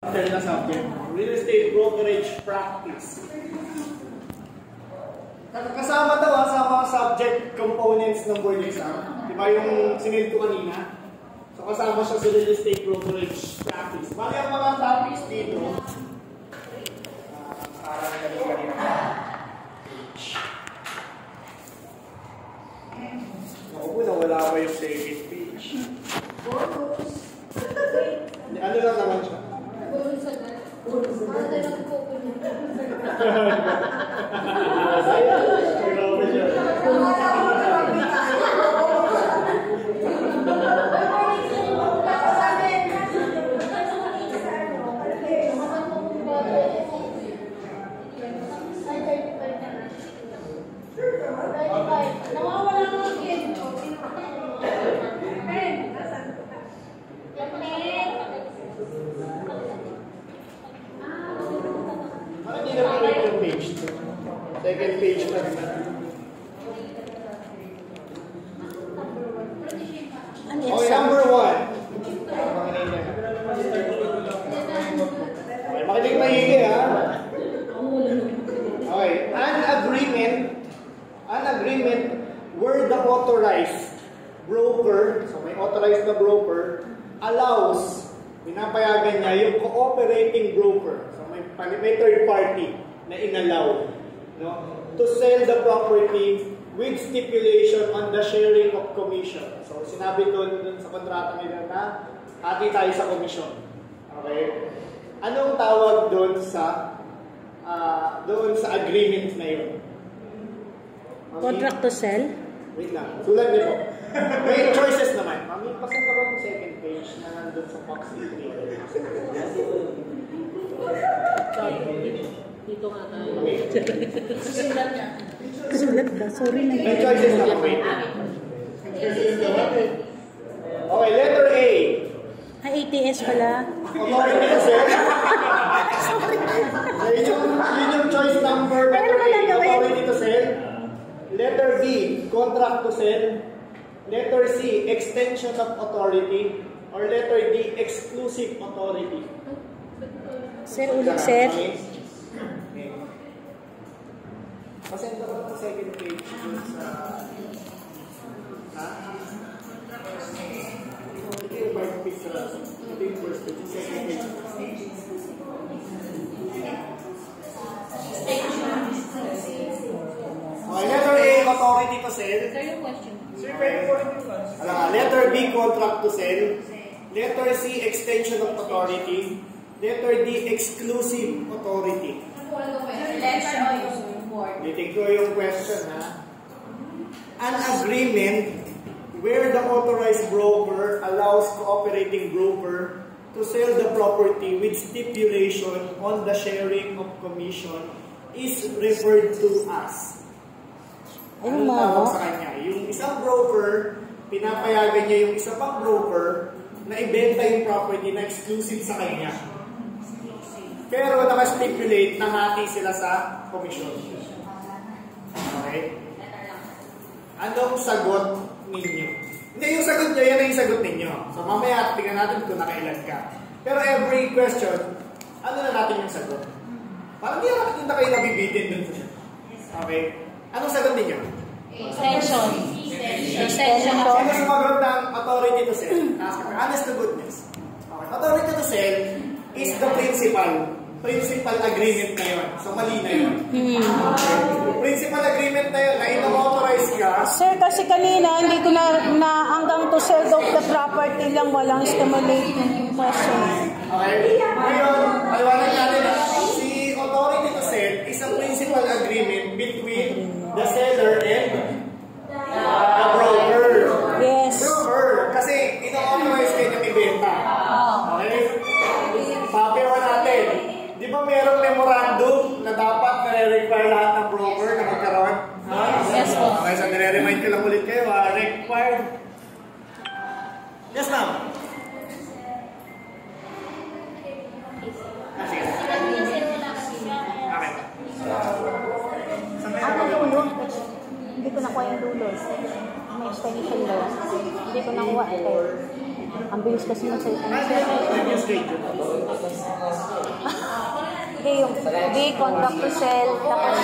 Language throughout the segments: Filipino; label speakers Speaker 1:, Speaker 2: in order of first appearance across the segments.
Speaker 1: Na subject, real estate brokerage practice. Kasama daw sa mga subject components ng board exam. Diba yung sinil ko kanina? So kasama siya sa real estate brokerage practice. Bali ang mga topics dito. Parang kanina. Naku po, nawala pa yung second page. Ano lang naman siya? Second page na rin. Okay, number 1. Okay, makinig mahigi ha. Okay, an agreement where the authorized broker, so may authorized na broker, allows, pinapayagan niya yung cooperating broker, so may third party na inallow, no, to sell the property with stipulation on the sharing of commission. So, sinabi doon sa kontrata nila na hati tayo sa commission. Okay? Anong tawag doon sa agreement na yun?
Speaker 2: Contract to sell? Wait
Speaker 1: lang. Sulat niyo po. May choices naman. Mami, pasan ka yung second page na nandun sa box 3.
Speaker 3: Dito nga tayo.
Speaker 2: Susulat niya. Susulat ba? Sorry na.
Speaker 1: May choices na po. Okay, letter A.
Speaker 2: ATS pala.
Speaker 1: Authority to sell. Yun yung choice number. Authority to sell. Letter B, contract to sell. Letter C, extension of authority. Or letter D, exclusive authority.
Speaker 2: Sir, ulit sir.
Speaker 1: Pasend ko ng second page dun sa... Ito yung part picture. Ito yung first page. Yung second page. Okay, letter A, authority to sell.
Speaker 3: Sir, yung question.
Speaker 1: Letter B, contract to sell. Letter C, extension of authority. Letter D, exclusive authority. Titig ko yung question, ha? An agreement where the authorized broker allows cooperating broker to sell the property with stipulation on the sharing of commission is referred to as. Anong tawag sa kanya? Yung isang broker, pinapayagan niya yung isa pang broker na ibenta yung property na exclusive sa kanya. Pero naka-stipulate na hati sila sa commission. Okay? Anong sagot ninyo? Hindi, yung sagot nyo, yan ang yung sagot ninyo. So mamaya, tingnan natin kung nakailan ka. Pero every question, ano na natin yung sagot? Parang di natin yung kayo nabibitin dun. Okay? Anong sagot ninyo?
Speaker 3: Extension.
Speaker 2: Extension.
Speaker 1: Sino sumagot ng authority to sell? Honest to goodness. Okay. Authority to sell is the principal agreement na yun. So, mali na yun. Okay. Principal agreement na yun, na ina-authorize ka.
Speaker 2: Sir, kasi kanina, hindi ko na hanggang to sell of the property lang, walang stimulate question.
Speaker 1: Okay. Ngayon, paliwanag natin na si authority to sell is a principal agreement between the seller and the broker.
Speaker 2: Yes.
Speaker 1: Broker. Kasi ina-authorize kayo na ibenta. Okay? Papiwa natin. Di ba merong memorandum na dapat nare-require lahat ng broker na magkaroon?
Speaker 3: Yes po.
Speaker 1: Okay, so nire-remind ko lang ulit kayo, required. Yes, ma'am. Sige. Okay.
Speaker 2: Ano dulo? Hindi ko nakuha yung dulo. May extension daw. Hindi ko nakuha. Ang bilis kasi ng sa isang. yung B, contract to sell, tapos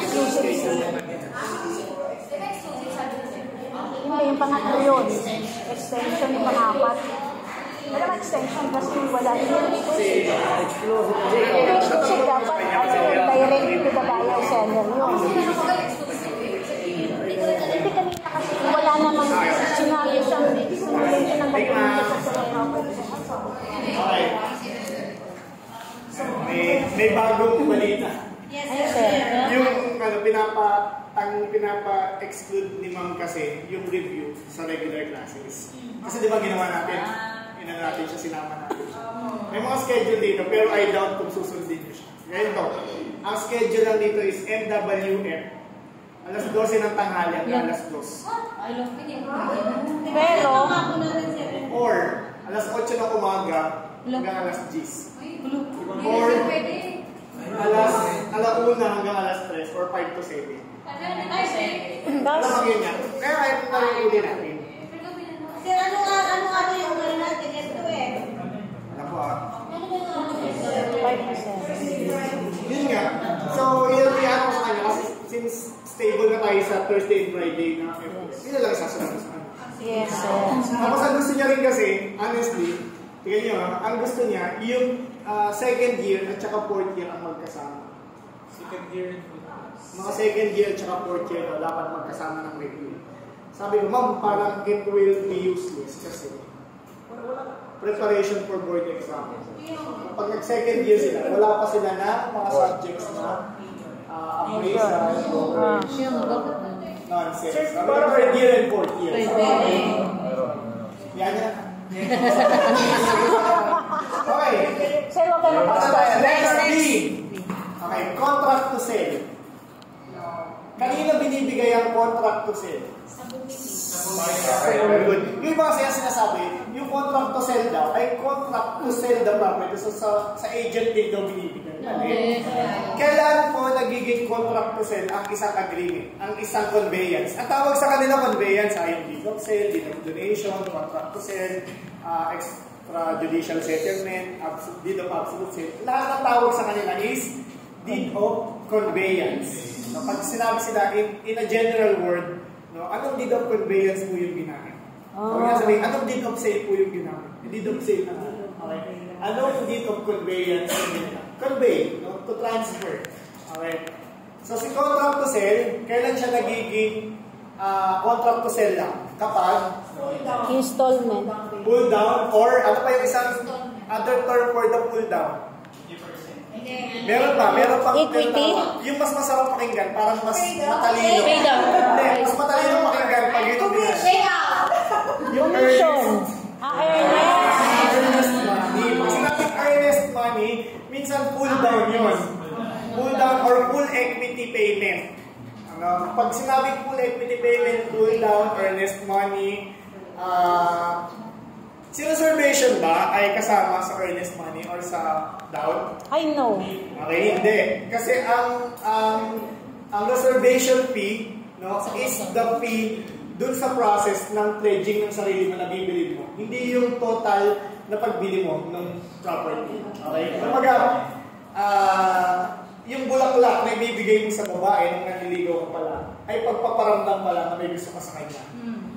Speaker 2: exclusive. Hindi, yung pangatlo yun. Extension yung pangapat. Wala ba extension kasi wala din yun. Exclusive dapat direct to the buyer seller yun. Hindi kanina kasi wala namang sinabi siyang simulation ng ganyan sa sell property.
Speaker 1: Okay. May bagong balita.
Speaker 2: Yes, sir.
Speaker 1: Yung pinapa-exclude ni Ma'am kasi yung review sa regular classes. Kasi di ba ginawa natin? Natin siya, sinama natin siya. May mga schedule dito, pero I doubt kung susundin niyo siya. Ngayon to, ang schedule lang dito is NWF. Alas 12 ng tanghali hanggang alas 2.
Speaker 2: Pero,
Speaker 1: or, alas 8 ng umaga hanggang alas 10. Or, alauna hanggang alas 3 or 5 to 7. Alam mo yun yan. Kaya kahit narinig natin.
Speaker 4: Ano yung gano'n natin ito eh?
Speaker 1: Alam ko ah.
Speaker 2: 5%.
Speaker 1: Yun nga. So, iyan ko sa kanya kasi since stable na tayo sa Thursday and Friday na FOS, yun na lang sasunod sa kanya.
Speaker 2: Yes, sir.
Speaker 1: Tapos ang gusto niya rin kasi, honestly, tingnan niyo ang gusto niya, yung second year at saka fourth year ang magkasama.
Speaker 5: Second year.
Speaker 1: Mga second year at saka fourth year dapat magkasama ng review. Sabi ko, ma'am, parang it will be useless kasi wala preparation for board exam. Pag nag-second year sila, wala pa sila na mga subjects na appraisal, nonsense. Parang third year and fourth year. Yan yan. Okay.
Speaker 2: Sir, wag ka na
Speaker 1: Next B. Okay, contract to sell. Kanina binibigay ang contract to sell? Very good. Yung iba kasi sinasabi, yung contract to sell daw ay contract to sell the property. So sa agent din daw binibigay. Kailan po nagiging contract to sell ang isang agreement, ang isang conveyance? Ang tawag sa kanila conveyance ay yung deed of sale, deed of donation, contract to sell, extrajudicial settlement, deed of absolute sale. Lahat ng tawag sa kanila is deed of conveyance. So, pag sinabi sila in a general word, no, anong deed of conveyance po yung ginamit? So, sabihin, anong deed of sale po yung ginamit? Deed of sale na nga. Okay. Anong deed of conveyance yung ginamit? Convey, no? To transfer. Okay. So, si contract to sell, kailan siya nagiging contract to sell lang? Kapag
Speaker 2: installment.
Speaker 1: pull down or ano pa yung isang other term for the pull down? Meron pa
Speaker 2: equity.
Speaker 1: Yung mas masarap pakinggan, parang mas matalino.
Speaker 3: Pay down.
Speaker 1: Hindi, mas matalino pakinggan pag yun yung
Speaker 2: Commission.
Speaker 1: earnest money. Pag sinabing earnest money, minsan pull down yun. Pull down or full equity payment. Pag sinabing full equity payment, pull down, earnest money, si reservation ba ay kasama sa earnest money or sa down?
Speaker 2: I know.
Speaker 1: Okay, hindi. Kasi ang reservation fee, no, is the fee dun sa process ng pledging ng sarili mo na bibili mo. Hindi yung total na pagbili mo ng property. Okay? Kumbaga, yung bulaklak na ibibigay mo sa babae nung nanliligaw ka pala, ay pagpaparamdam pala na may gusto ka sa kanya.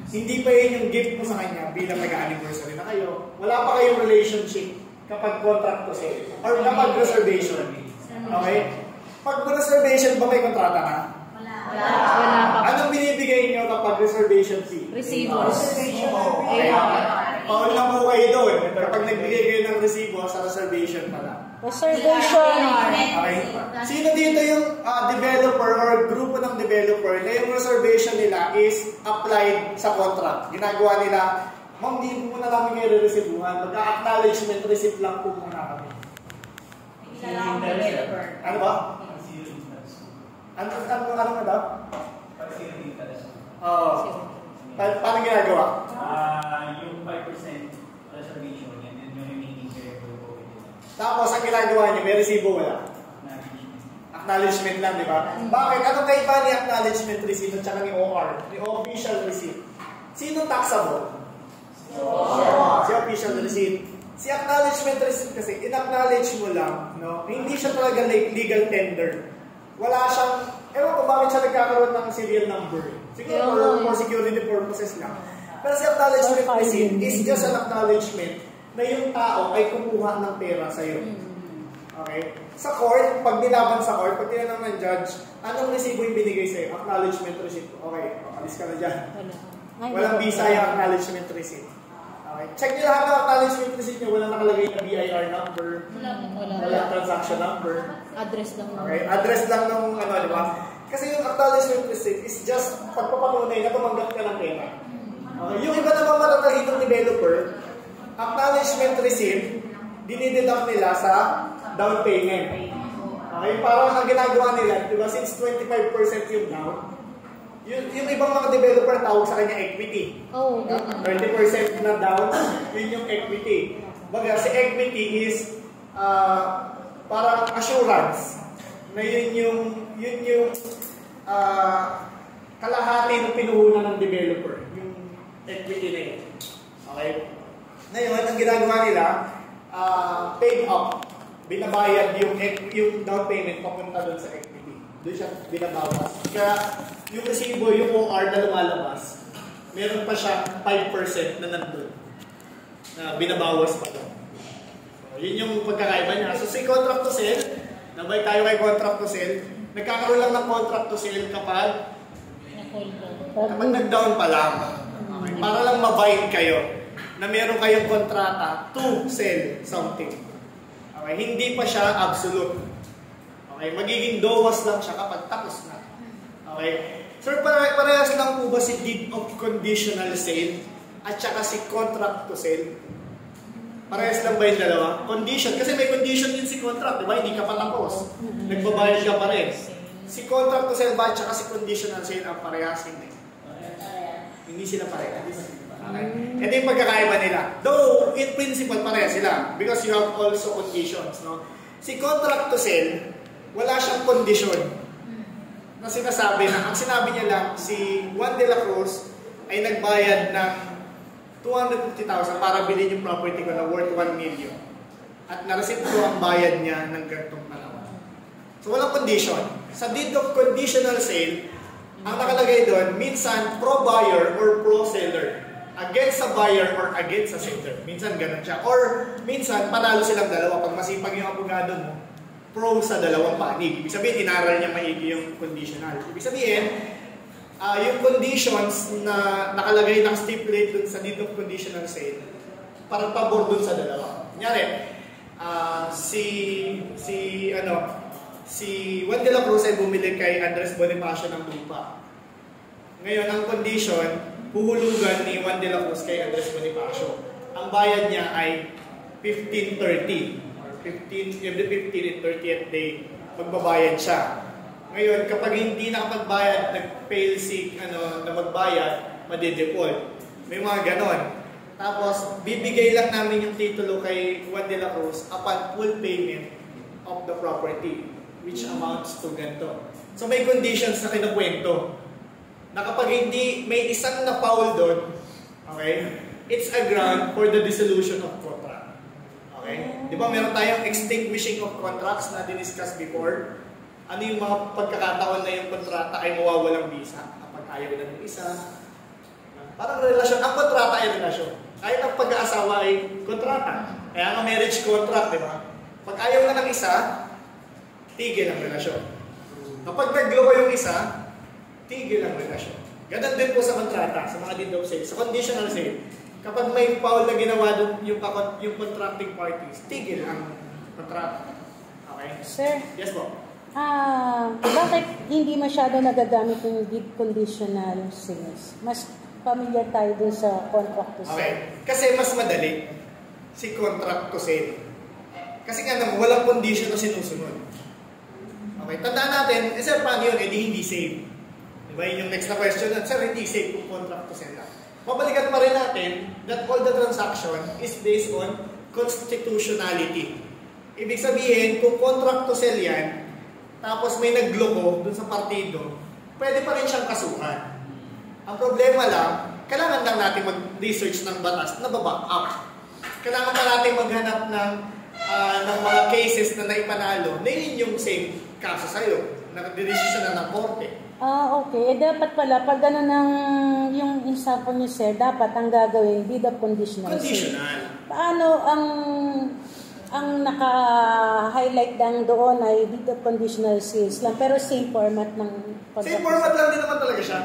Speaker 1: Hindi pa yun yung gift mo sa kanya bilang nag-anniversary na kayo. Wala pa kayong relationship kapag contract to sale or kapag reservation. Okay? Pag reservation ba may kontrata ka?
Speaker 3: Wala pa.
Speaker 1: Anong binibigay nyo kapag reservation fee?
Speaker 3: Receivers.
Speaker 1: Okay. Paul na po kayo doon kapag nagbigay kayo ng resibo sa reservation pala.
Speaker 2: Reservation.
Speaker 1: Okay. Sino dito yung developer or grupo ng developer na yung reservation nila is applied sa contract? Ginagawa nila, ma'am, di po muna namin kayo resibuhan. Mag-acknowledgement receipt lang po muna kami. Ano ba? Ano na daw? Oo. Paano ginagawa?
Speaker 5: Yung 5% reservation and then yung remaining variable.
Speaker 1: Tapos, ang ginagawa niyo, may resibo wala? Acknowledgement lang, di ba? Bakit? Anong kaiba ni acknowledgement receipt at saka ni OR? Ni official receipt. Sino taxable? Si official receipt. Si acknowledgement receipt kasi, in-acknowledge mo lang, no? Hindi siya talaga like legal tender. Wala siyang, ewan ko bakit siya nagkakaroon ng serial number. Siguro for security purposes lang. Pero si acknowledgement receipt is just an acknowledgement na yung tao ay kumuha ng pera sa'yo. Okay? Sa court, pag nilaban sa court, pag tinanong ng judge, anong resibo yung binigay sa'yo? Acknowledgement receipt. Okay, alis ka na dyan. Walang visa yung acknowledgement receipt. Okay. Check nyo lahat ng acknowledgement receipt nyo. Walang nakalagay na BIR number. Walang transaction number.
Speaker 3: Address lang.
Speaker 1: Okay. Address lang ng ano, di ba? Kasi yung acknowledgement receipt is just pagpapatunay na tumanggap ka ng pera. Okay. Yung iba naman matatahitong developer, acknowledgement receipt, dinideduct nila sa down payment. Okay. Parang ang ginagawa nila, di ba, since 25% yung down, yung ibang mga developer tawag sa kanya equity. 30% na down, yun yung equity. Baga, si equity is parang assurance na yun yung kalahati ng pinuhunan ng developer. Yung equity na yun. Okay? Ngayon, ang ginagawa nila, paid up. Binabayad yung down payment papunta doon sa equity. Doon siya binabawas. Kaya yung resibo, yung OR na lumalabas, meron pa siya 5% na nandun. Na binabawas pa doon. So, yun yung pagkakaiba niya. So, si contract to sell, nabay tayo kay contract to sell, nagkakaroon lang ng contract to sell kapag nag-down pa lang. Okay. Para lang mabind kayo na meron kayong kontrata to sell something. Okay. Hindi pa siya absolute. Okay, magiging dowas lang siya kapag tapos na. Okay? Sir, parehas lang po ba si deed of conditional sale at saka si contract to sale? Parehas lang ba yung dalawa? Condition, kasi may condition din si contract, di ba? Hindi ka pa tapos. Nagbabayad ka pa rin. Si contract to sale ba at saka si conditional sale ang parehas hindi? Hindi sila parehas. Okay? Ito yung pagkakaiba nila. Though, in principle, parehas sila. Because you have also conditions. No? Si contract to sale, wala siyang kondisyon na sinasabi na ang sinabi niya lang si Juan de la Cruz ay nagbayad ng 250,000 para bilhin yung property ko na worth 1 million at na-receive ko ang bayad niya ng gantong panahon. So walang condition. Sa deed of conditional sale, ang nakalagay doon, minsan pro-buyer or pro-seller. Against sa buyer or against sa seller. Minsan ganun siya. Or minsan panalo silang dalawa. Pag masipag yung abogado mo, pro sa dalawang panig. Ibig sabihin, inaral niya maigi yung conditional. Ibig sabihin, yung conditions na nakalagay ng stipulate dun sa deed of conditional sale, parang pabor dun sa dalawa. Kunyari, si Juan de la Cruz ay bumili kay Andres Bonifacio ng lupa. Ngayon, ang condition, huhulugan ni Juan de la Cruz kay Andres Bonifacio. Ang bayad niya ay 15-30. 15, every 15 and 30th day, magbabayad siya. Ngayon, kapag hindi nakapagbayad, nag-fail sick, na magbayad, madidefault. May mga ganon. Tapos, bibigay lang namin yung titulo kay Juan de la Cruz upon full payment of the property, which amounts to ganito. So, may conditions na kinukwento. Na kapag hindi, may isang na-foul doon, okay, it's a ground for the dissolution of contract. Okay? Di ba meron tayong extinguishing of contracts na diniscuss before? Ano yung mga pagkakataon na yung kontrata ay mawawalang visa? Kapag ayaw na ng isa. Parang relasyon. Ang kontrata ay relasyon. Kahit ang pag-aasawa ay kontrata. Kaya ang marriage contract, di ba? Pag ayaw na ng isa, tigil ang relasyon. Kapag nagloba yung isa, tigil ang relasyon. Ganun din po sa kontrata, sa mga deed of sale, sa conditional sale. Kapag may foul na ginawa doon yung contracting parties, tigil ang kontrata. Okay?
Speaker 2: Sir?
Speaker 1: Yes po.
Speaker 2: Bakit hindi masyado nagagamit yung deed conditional sales? Mas familiar tayo dun sa contract to sale.
Speaker 1: Okay. Kasi mas madali si contract to sale. Kasi nga naman, walang condition na sinusunod. Okay. Tandaan natin, sir, paano yun? Hindi safe. Diba? Yun yung next na question. Sir, hindi safe kung contract to sale lang. Mabalikan pa rin natin that all the transaction is based on constitutionality. Ibig sabihin, kung contract to sell yan, tapos may nagloko dun sa partido, pwede pa rin siyang kasuhan. Ang problema lang, kailangan lang natin mag-research ng batas na baback up. kailangan pa natin maghanap ng mga cases na naipanalo na yun yung same kaso sa'yo. Nakadesisyon na ng korte.
Speaker 2: Okay. Dapat pala, pag gano'n ng yung example niyo, sir, dapat ang gagawin, deed of conditional sale.
Speaker 1: Conditional.
Speaker 2: Paano ang naka-highlight lang doon ay deed of conditional sales lang, pero same format ng contract.
Speaker 1: Same format lang din naman talaga siya.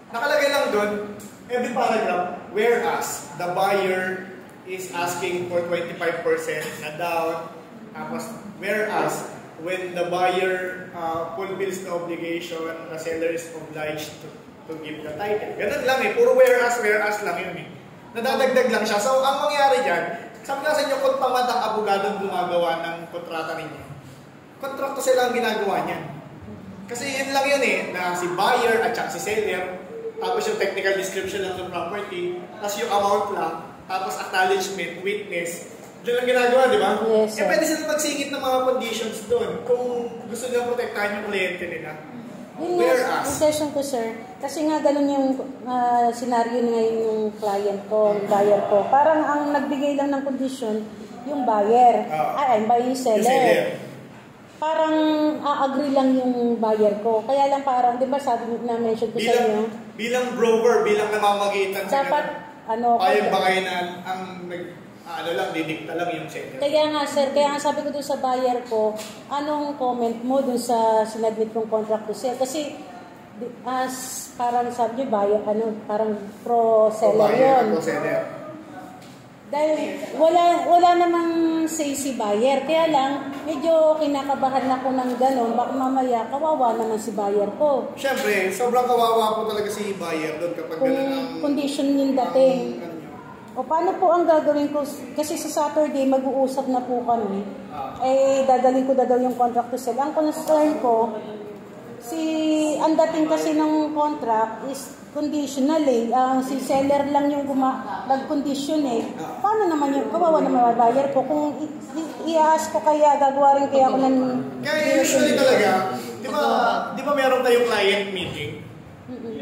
Speaker 1: Nakalagay lang doon, every paragraph, whereas the buyer is asking for 25% na down, tapos whereas when the buyer fulfills the obligation, the seller is obliged to give the title. Ganun lang eh, puro whereas lang yun eh. Nadadagdag lang siya. So, ang mangyari dyan, sabi nga sa inyo, kung tamad ang abogadong gumagawa ng kontrata ninyo, kontrakto sila ang ginagawa niyan. Kasi yun lang yun eh, na si buyer at saka si seller, tapos yung technical description lang ng property, tapos yung amount lang, tapos acknowledgement, witness, doon lang ginagawa, di ba?
Speaker 2: Yes, sir.
Speaker 1: Pwede sila magsingit ng mga conditions doon kung gusto nila protektahan yung kliyente nila.
Speaker 2: Yun nga, yung question ko, sir, kasi nga ganun yung scenario ngayon yung client ko, yung buyer ko. Parang ang nagbigay lang ng condition, yung buyer. Yung seller. Parang agree lang yung buyer ko. Kaya lang parang, di ba sabi na mention ko sa inyo?
Speaker 1: Bilang broker, bilang namamagitan sa
Speaker 2: dapat,
Speaker 1: payag ba kayo na ang didikta lang yung seller.
Speaker 2: Kaya nga sir, sabi ko dun sa buyer ko, anong comment mo dun sa sinadmit kong contract to sell? Kasi parang sabi niyo buyer, parang pro-seller yun.
Speaker 1: Pro-seller.
Speaker 2: Dahil wala namang say si buyer. Kaya lang, medyo kinakabahan ako ng gano'n. Baka mamaya, kawawa naman si buyer ko.
Speaker 1: Siyempre, sobrang kawawa po talaga si buyer doon kapag gano'n ang
Speaker 2: condition yung dating. O paano po ang gagawin ko? Kasi sa Saturday, mag-uusap na po kami. Dadalhin ko daw yung contract to sell. Ang concern ko, ang dating kasi ng contract is conditional eh. Si seller lang yung nag-condition eh. Paano naman yung, kawawa naman ang buyer ko? Kung i-ask ko kaya, gagawa rin kaya ako ng...
Speaker 1: Kaya usually talaga, di ba meron tayong client meeting?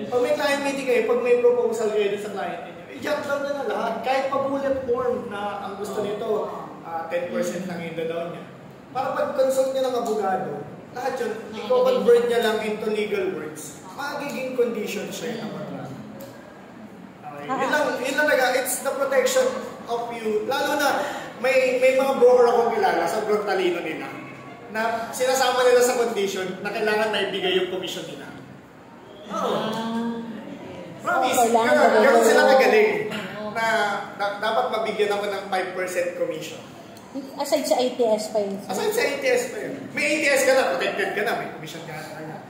Speaker 1: Pag may client meeting kayo, pag may proposal kayo sa client ninyo, i-jot down na lahat. Kahit pa-bullet form na ang gusto nito, 10% lang yung dadaw niya. Para pag-consult niya ng abogado, lahat yun, i-convert niya lang into legal words. Magiging condition siya ng contract. Okay. Yun lang talaga, it's the protection of you. Lalo na, may mga broker akong kilala, sobrang talino nila, na sinasama nila sa condition na kailangan maibigay yung commission nila. Promise, gano'n sila kagaling na dapat mabigyan ako ng 5% commission.
Speaker 2: Aside sa ATS pa yun.
Speaker 1: Aside sa ATS pa yun. May ATS ka na, protected ka na, may commission ka na.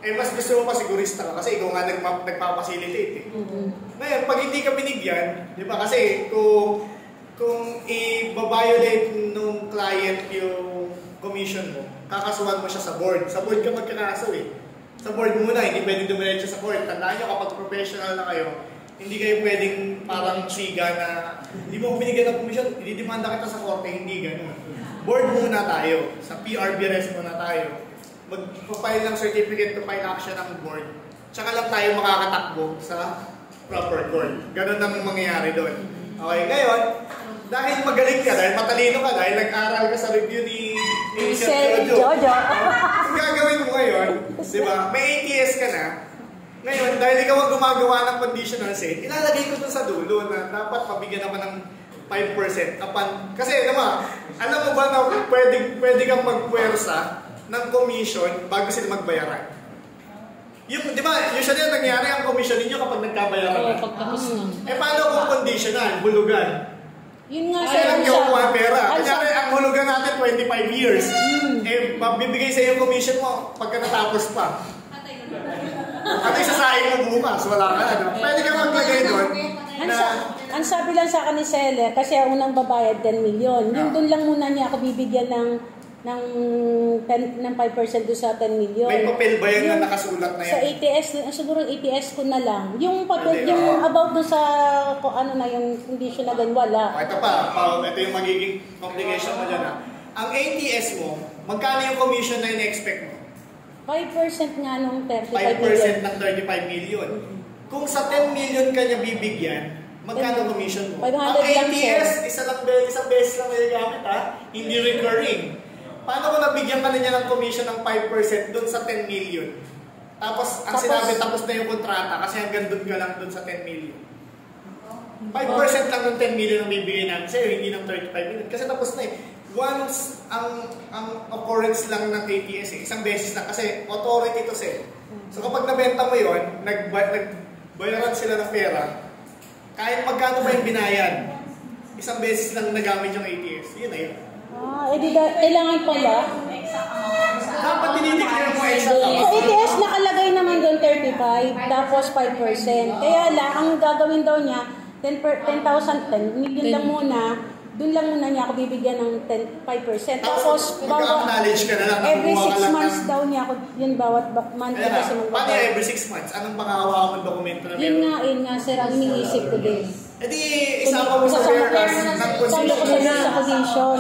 Speaker 1: Mas gusto mo pa sigurista ka kasi ikaw nga nagpapacilitate eh. Ngayon, pag hindi ka binigyan, di ba kasi kung i-violate nung client yung commission mo, kakasuhan mo siya sa board. Sa board ka magkakaso eh. Sa board muna, hindi pwedeng dumiretso sa court. Tandaan nyo, kapag professional na kayo, hindi kayo pwedeng parang siga na hindi mo binigyan ng commission, ididemanda kita sa korte, hindi ganun. Board muna tayo. Sa PRBRS muna tayo. Mag-file ng certificate to file action ng board. Tsaka lang tayo makakatakbo sa proper court. Ganun ang mangyayari doon. Okay, ngayon, dahil magaling ka, dahil matalino ka, dahil nag-aral ka sa review ni Sir Jojo. Ang gagawin mo ngayon, di ba, may ATS ka na. Ngayon, dahil ikaw ang gumagawa ng conditional sale, ilalagay ko dun sa dulo na dapat pabigyan naman ng 5% kasi naman, alam mo ba na pwede kang magpuwersa ng commission bago sila magbayaran? Yung, di ba, usually yung nangyari ang commission ninyo kapag nagkabayaran na. Paano kung conditional, hulugan?
Speaker 2: Yun nga
Speaker 1: sa lang yung pera. Kanyari, ang hulugan natin 25 years. Mabibigay sa iyo commission mo pagka natapos pa. At isasahin mo bukas, wala ka na. Pwede ka maglagay doon.
Speaker 2: Ang sabi lang sa akin ni seller, kasi ang unang babayad 10 million. Yung doon lang muna niya ako bibigyan ng 5% doon sa 10 million.
Speaker 1: May papel ba yan na nakasulat na yan?
Speaker 2: Sa ATS, siguro ATS ko na lang. Yung papel, yung about doon sa ano na yung condition na ganun, wala.
Speaker 1: Ito pa, ito yung magiging complication mo dyan. Ang ATS mo, magkano yung commission na in-expect mo?
Speaker 2: 5% nga nung 35
Speaker 1: 5%
Speaker 2: million.
Speaker 1: ng 35 million. Kung sa 10 million ka niya bibigyan, Magkano commission mo?
Speaker 2: 500
Speaker 1: Ang
Speaker 2: lang,
Speaker 1: ATS,
Speaker 2: sir.
Speaker 1: isang beses lang nagagamit ha, hindi recurring. Paano kung nabigyan ka na niya ng commission ng 5% dun sa 10 million? Tapos, ang sinabi, tapos na yung kontrata kasi hanggang dun ka lang dun sa 10 million. 5% lang ng 10 million ang bibigay namin sa'yo, hindi ng 35 million. Kasi tapos na eh. Once, ang occurrence lang ng ATS eh, isang beses lang kasi authority to sell. So kapag nabenta mo yun, nagbayaran sila ng pera, kahit magkano pa yung binayad, isang beses lang nagamit yung ATS. Yun na yun.
Speaker 2: Kailangan pala.
Speaker 1: Dapat dinideclare mo exact
Speaker 2: Sa
Speaker 1: amount.
Speaker 2: ATS, nakalagay naman doon 35, tapos 5%. Kaya lang, ang gagawin daw niya, 10,000, 10 million lang muna, doon lang muna niya ako bibigyan ng 5%. Tapos,
Speaker 1: mag-acknowledge ka na lang.
Speaker 2: every
Speaker 1: nakuha ka
Speaker 2: 6
Speaker 1: lang
Speaker 2: months
Speaker 1: ng-
Speaker 2: daw niya ako, yun bawat month
Speaker 1: Kaya
Speaker 2: kasi
Speaker 1: na, paano yung every 6 months? Anong panghahawakan mong dokumento na
Speaker 2: Yun
Speaker 1: meron?
Speaker 2: nga, sir, ang iniisip ko din.
Speaker 1: E di, isama mo sa warehouse ng
Speaker 2: Sabi ko
Speaker 1: position.
Speaker 2: sa position.
Speaker 1: So,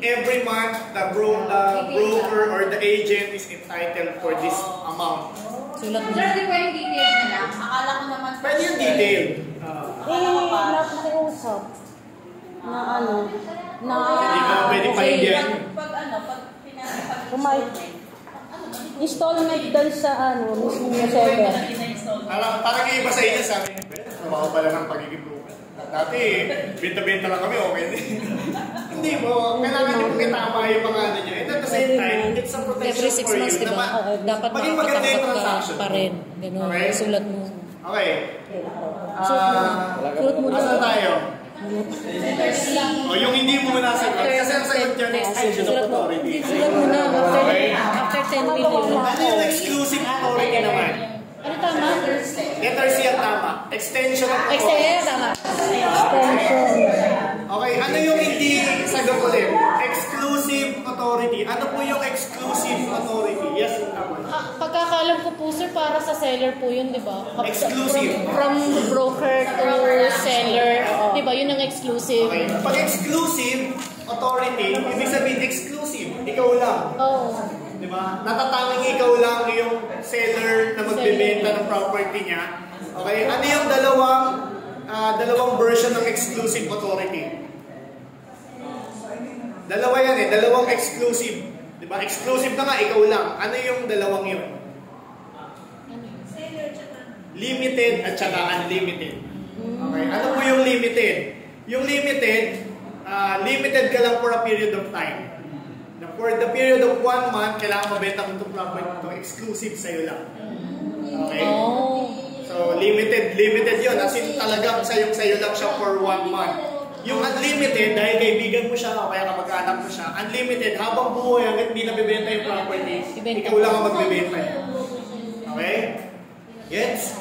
Speaker 1: every month, the broker or the agent is entitled for this amount.
Speaker 3: Sulat mo.
Speaker 4: Pero di ba yung details na lang? Akala ko naman.
Speaker 1: Pwede yung detail.
Speaker 2: Nakiusap. Na ano, na...
Speaker 1: Hindi ka pwede pa yan.
Speaker 4: Pag pinapag...
Speaker 2: Installment doon sa mismo na server.
Speaker 1: Parang yung iba sa inyo sabi niyo, trabaho pala ng pagiging broker. Dati, benta-benta lang kami, okay din. Hindi mo, kailangan yung kitama yung mga ano nyo. And at the same time, it's a protection
Speaker 3: Every 6
Speaker 1: for
Speaker 3: months,
Speaker 1: you.
Speaker 3: diba? Dapat
Speaker 1: maging maganda yung
Speaker 3: makakatakot
Speaker 1: transaction.
Speaker 3: ka pa rin. Ganun,
Speaker 1: Okay?
Speaker 3: sulat mo.
Speaker 1: Okay.
Speaker 3: Sulat mo
Speaker 1: Asa
Speaker 3: na.
Speaker 1: tayo? O, yung hindi mo nasagot. Kasi ang sagot dyan, extension of
Speaker 3: Sulat mo.
Speaker 1: authority.
Speaker 3: Sulat mo na. After 10 million.
Speaker 1: Ano yung exclusive authority naman?
Speaker 3: Ano tama?
Speaker 1: Letter C ang tama. Extension of authority.
Speaker 3: Extension, tama.
Speaker 2: Extension.
Speaker 1: Okay, ano yung hindi sagot ulit? Exclusive authority. Ano po yung exclusive authority? Yes, tama.
Speaker 3: Pagkakalam ko po, sir, para sa seller po yun, di ba?
Speaker 1: Exclusive.
Speaker 3: From broker to seller. Di ba? Yun ang exclusive.
Speaker 1: Okay. Pag exclusive authority, ibig sabihin exclusive. Ikaw lang.
Speaker 3: Oh.
Speaker 1: Di ba? Natatanging ikaw lang yung seller na magbebenta ng property niya. Okay? Ano yung dalawang version ng exclusive authority? Dalawa yan eh. Dalawang exclusive. Di ba? Exclusive na nga, ikaw lang. Ano yung dalawang yun? Limited at saka unlimited. Okay? Ano po yung limited? Yung limited, limited ka lang for a period of time. For the period of 1 month, kailangan mabenta mo itong property ito. Exclusive sa'yo lang. Okay?
Speaker 3: Oh.
Speaker 1: So, limited yun. As in, talagang sa'yo lang siya for 1 month. Yung unlimited, dahil kaibigan mo siya o kaya kamag-anak mo siya, unlimited, habang buhay hanggang hindi nabibenta yung property, ikaw lang ang magbibenta. Okay? Yes?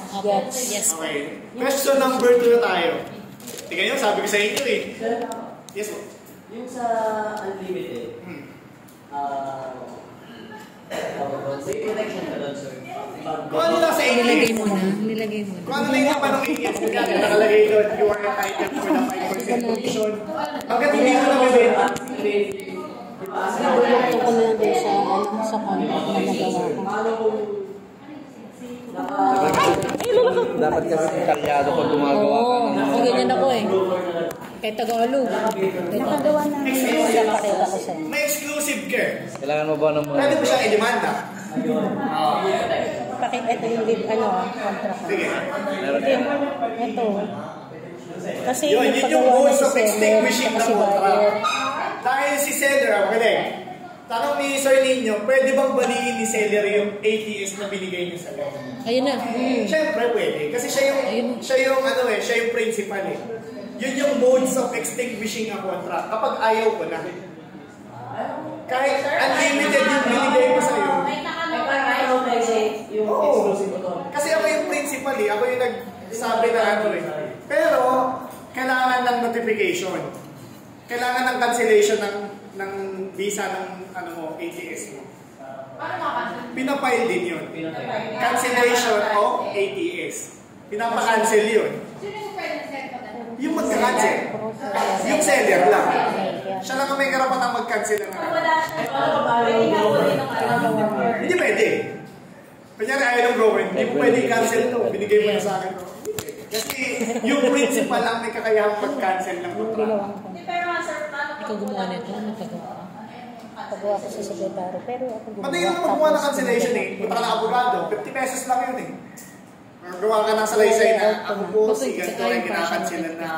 Speaker 3: Yes.
Speaker 1: Okay. Question number 2 na tayo. Tingnan nyo, sabi ko sa inyo eh. Yes po.
Speaker 6: Yung sa unlimited, may protection ka doon, sir.
Speaker 1: Kung ano lang sa inyo,
Speaker 3: Nilagay mo na. Nilagay mo na.
Speaker 1: kung ano lang yung panong ATS, kaya nakalagay doon, you are entitled for the 5% commission. Hanggat hindi mo nabibenta.
Speaker 2: Nabulok ko na doon sa contract na nagawa ko.
Speaker 7: Dapat kasi detalyado ko gumagawa ka.
Speaker 3: Oo. Ganyan ako eh. Kahit Tagalog.
Speaker 2: Nakagawa na yung pakita ko sa'yo.
Speaker 1: May exclusive care.
Speaker 7: Kailangan mo ba ng mga...
Speaker 1: Pwede mo siyang i-demanda.
Speaker 2: Pakita ito yung contract.
Speaker 1: Sige.
Speaker 2: Ito. Kasi
Speaker 1: Yun yung
Speaker 2: nagpagawa
Speaker 1: goals
Speaker 2: na
Speaker 1: of
Speaker 2: si seller,
Speaker 1: extinguishing
Speaker 2: saka
Speaker 1: the
Speaker 2: si buyer.
Speaker 1: contract. Dahil si seller, okay. Tanong ni Sir Nino, pwede bang baliin ni seller yung ATS na binigay niya sa loob?
Speaker 3: Ayun na.
Speaker 1: Siyempre pwede. Kasi siya yung principal eh. Yun yung modes of extinguishing a contract. Kapag ayaw ko na. Kahit unlimited yung binigay ko sa'yo.
Speaker 6: Yung
Speaker 1: Oo.
Speaker 6: exclusive authority.
Speaker 1: Kasi ako yung principal eh. Ako yung nagsabi na ano eh. Pero, kailangan ng notification. Kailangan ng cancellation ng visa ng ATS mo. Pinapile din yun. Cancellation of ATS. Pinapa-cancel yun. Yung magka-cancel. Yung seller lang. Siya lang ang may karapatang mag-cancel ng Hindi pwede. Kanyari ayaw ng broker, hindi mo pwede i-cancel ito. Binigay mo na sa akin ito. Kasi yung principal ang may kakayahang mag-cancel ng
Speaker 2: Yung
Speaker 1: kontrata.
Speaker 2: ginawa ko.
Speaker 4: Hindi, pero sir, paano
Speaker 3: Ikaw gumawa nito, nagkagawa ka.
Speaker 2: Pagawa ko sa sekretary, pero ako gumawa.
Speaker 1: Pati yung gumawa ng cancellation eh, punta ka ng abogado, 50 pesos lang yun eh. Gawa ka ng salaysay na ako po si ganito rin kinakansilan na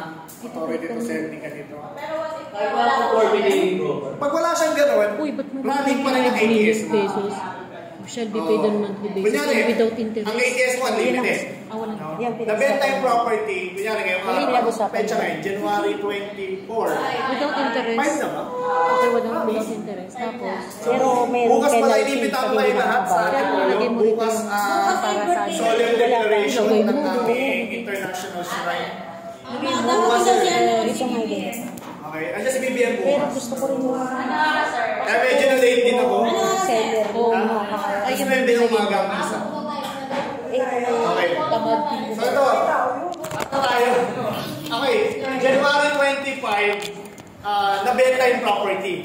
Speaker 1: authority to sell ni ganito.
Speaker 4: Pero what if
Speaker 6: Ay, wala akong coordinating bro.
Speaker 1: Pag wala siyang gano'n,
Speaker 3: Uy, ba't mo
Speaker 1: running pa rin ang ATS mo.
Speaker 3: pesos? Shall be paid on monthly basis
Speaker 1: Kunyari,
Speaker 3: and without interest.
Speaker 1: ang ATS mo unlimited.
Speaker 3: Ah, wala.
Speaker 1: No?
Speaker 2: Yan,
Speaker 1: Nabenta yung property, kunyari ngayon,
Speaker 2: pinag-usapan
Speaker 1: pecha
Speaker 2: mo.
Speaker 1: ngayon, January 24.
Speaker 3: Without interest.
Speaker 1: 5 na ba?
Speaker 3: Okay, without interest. Tapos,
Speaker 2: Pero meron
Speaker 1: Bukas pala
Speaker 2: penalty
Speaker 1: inibitahan
Speaker 2: sa
Speaker 1: kayo
Speaker 2: hindi
Speaker 1: lahat sa
Speaker 2: nakabawal.
Speaker 1: ating
Speaker 3: Lagay mo dito.
Speaker 1: bukas
Speaker 2: Para sa
Speaker 1: solemn declaration
Speaker 3: Lagay mo
Speaker 1: ng
Speaker 3: dito.
Speaker 1: aming international shrine.
Speaker 2: Bukas ito nga din.
Speaker 1: Okay, andyan si BBM
Speaker 2: Pero
Speaker 1: bukas.
Speaker 2: gusto ko rin yung
Speaker 4: sir?
Speaker 1: Kaya medyo na-late din ako.
Speaker 2: seller.
Speaker 1: Ay, yung may binong umaga ang isa. Okay.
Speaker 3: tamad.
Speaker 1: So ito, ito tayo. Okay, January 25, nabenta yung property.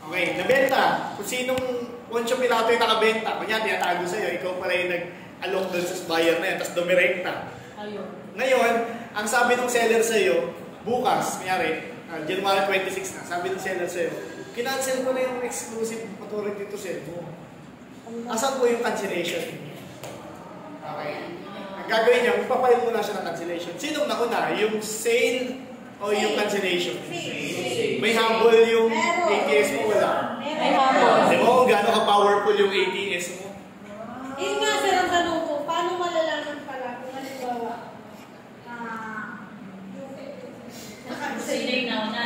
Speaker 1: Okay, nabenta. Kung sinong Poncio Pilato yung nakabenta, kunya tinatago sa'yo, ikaw pala yung nag-alok doon sa buyer na yan, tapos dumirekta.
Speaker 3: Ayun.
Speaker 1: Ngayon, ang sabi ng seller sa'yo, bukas, kunyari, January 26 na, sabi ng seller sa'yo, kinancel ko na yung exclusive authority to sell mo. Asan po yung cancellation? Okay. Ang gagawin niya, magpapail muna siya ng cancellation. Sinong nauna? Yung sale o yung cancellation? May humble yung ATS mo, wala.
Speaker 2: May hapon.
Speaker 1: Di mo kung gano'n ka-powerful yung ATS mo?
Speaker 4: Yun nga sir, ang tanong ko, paano malalaman pala kung halimbawa,
Speaker 8: Sige na na.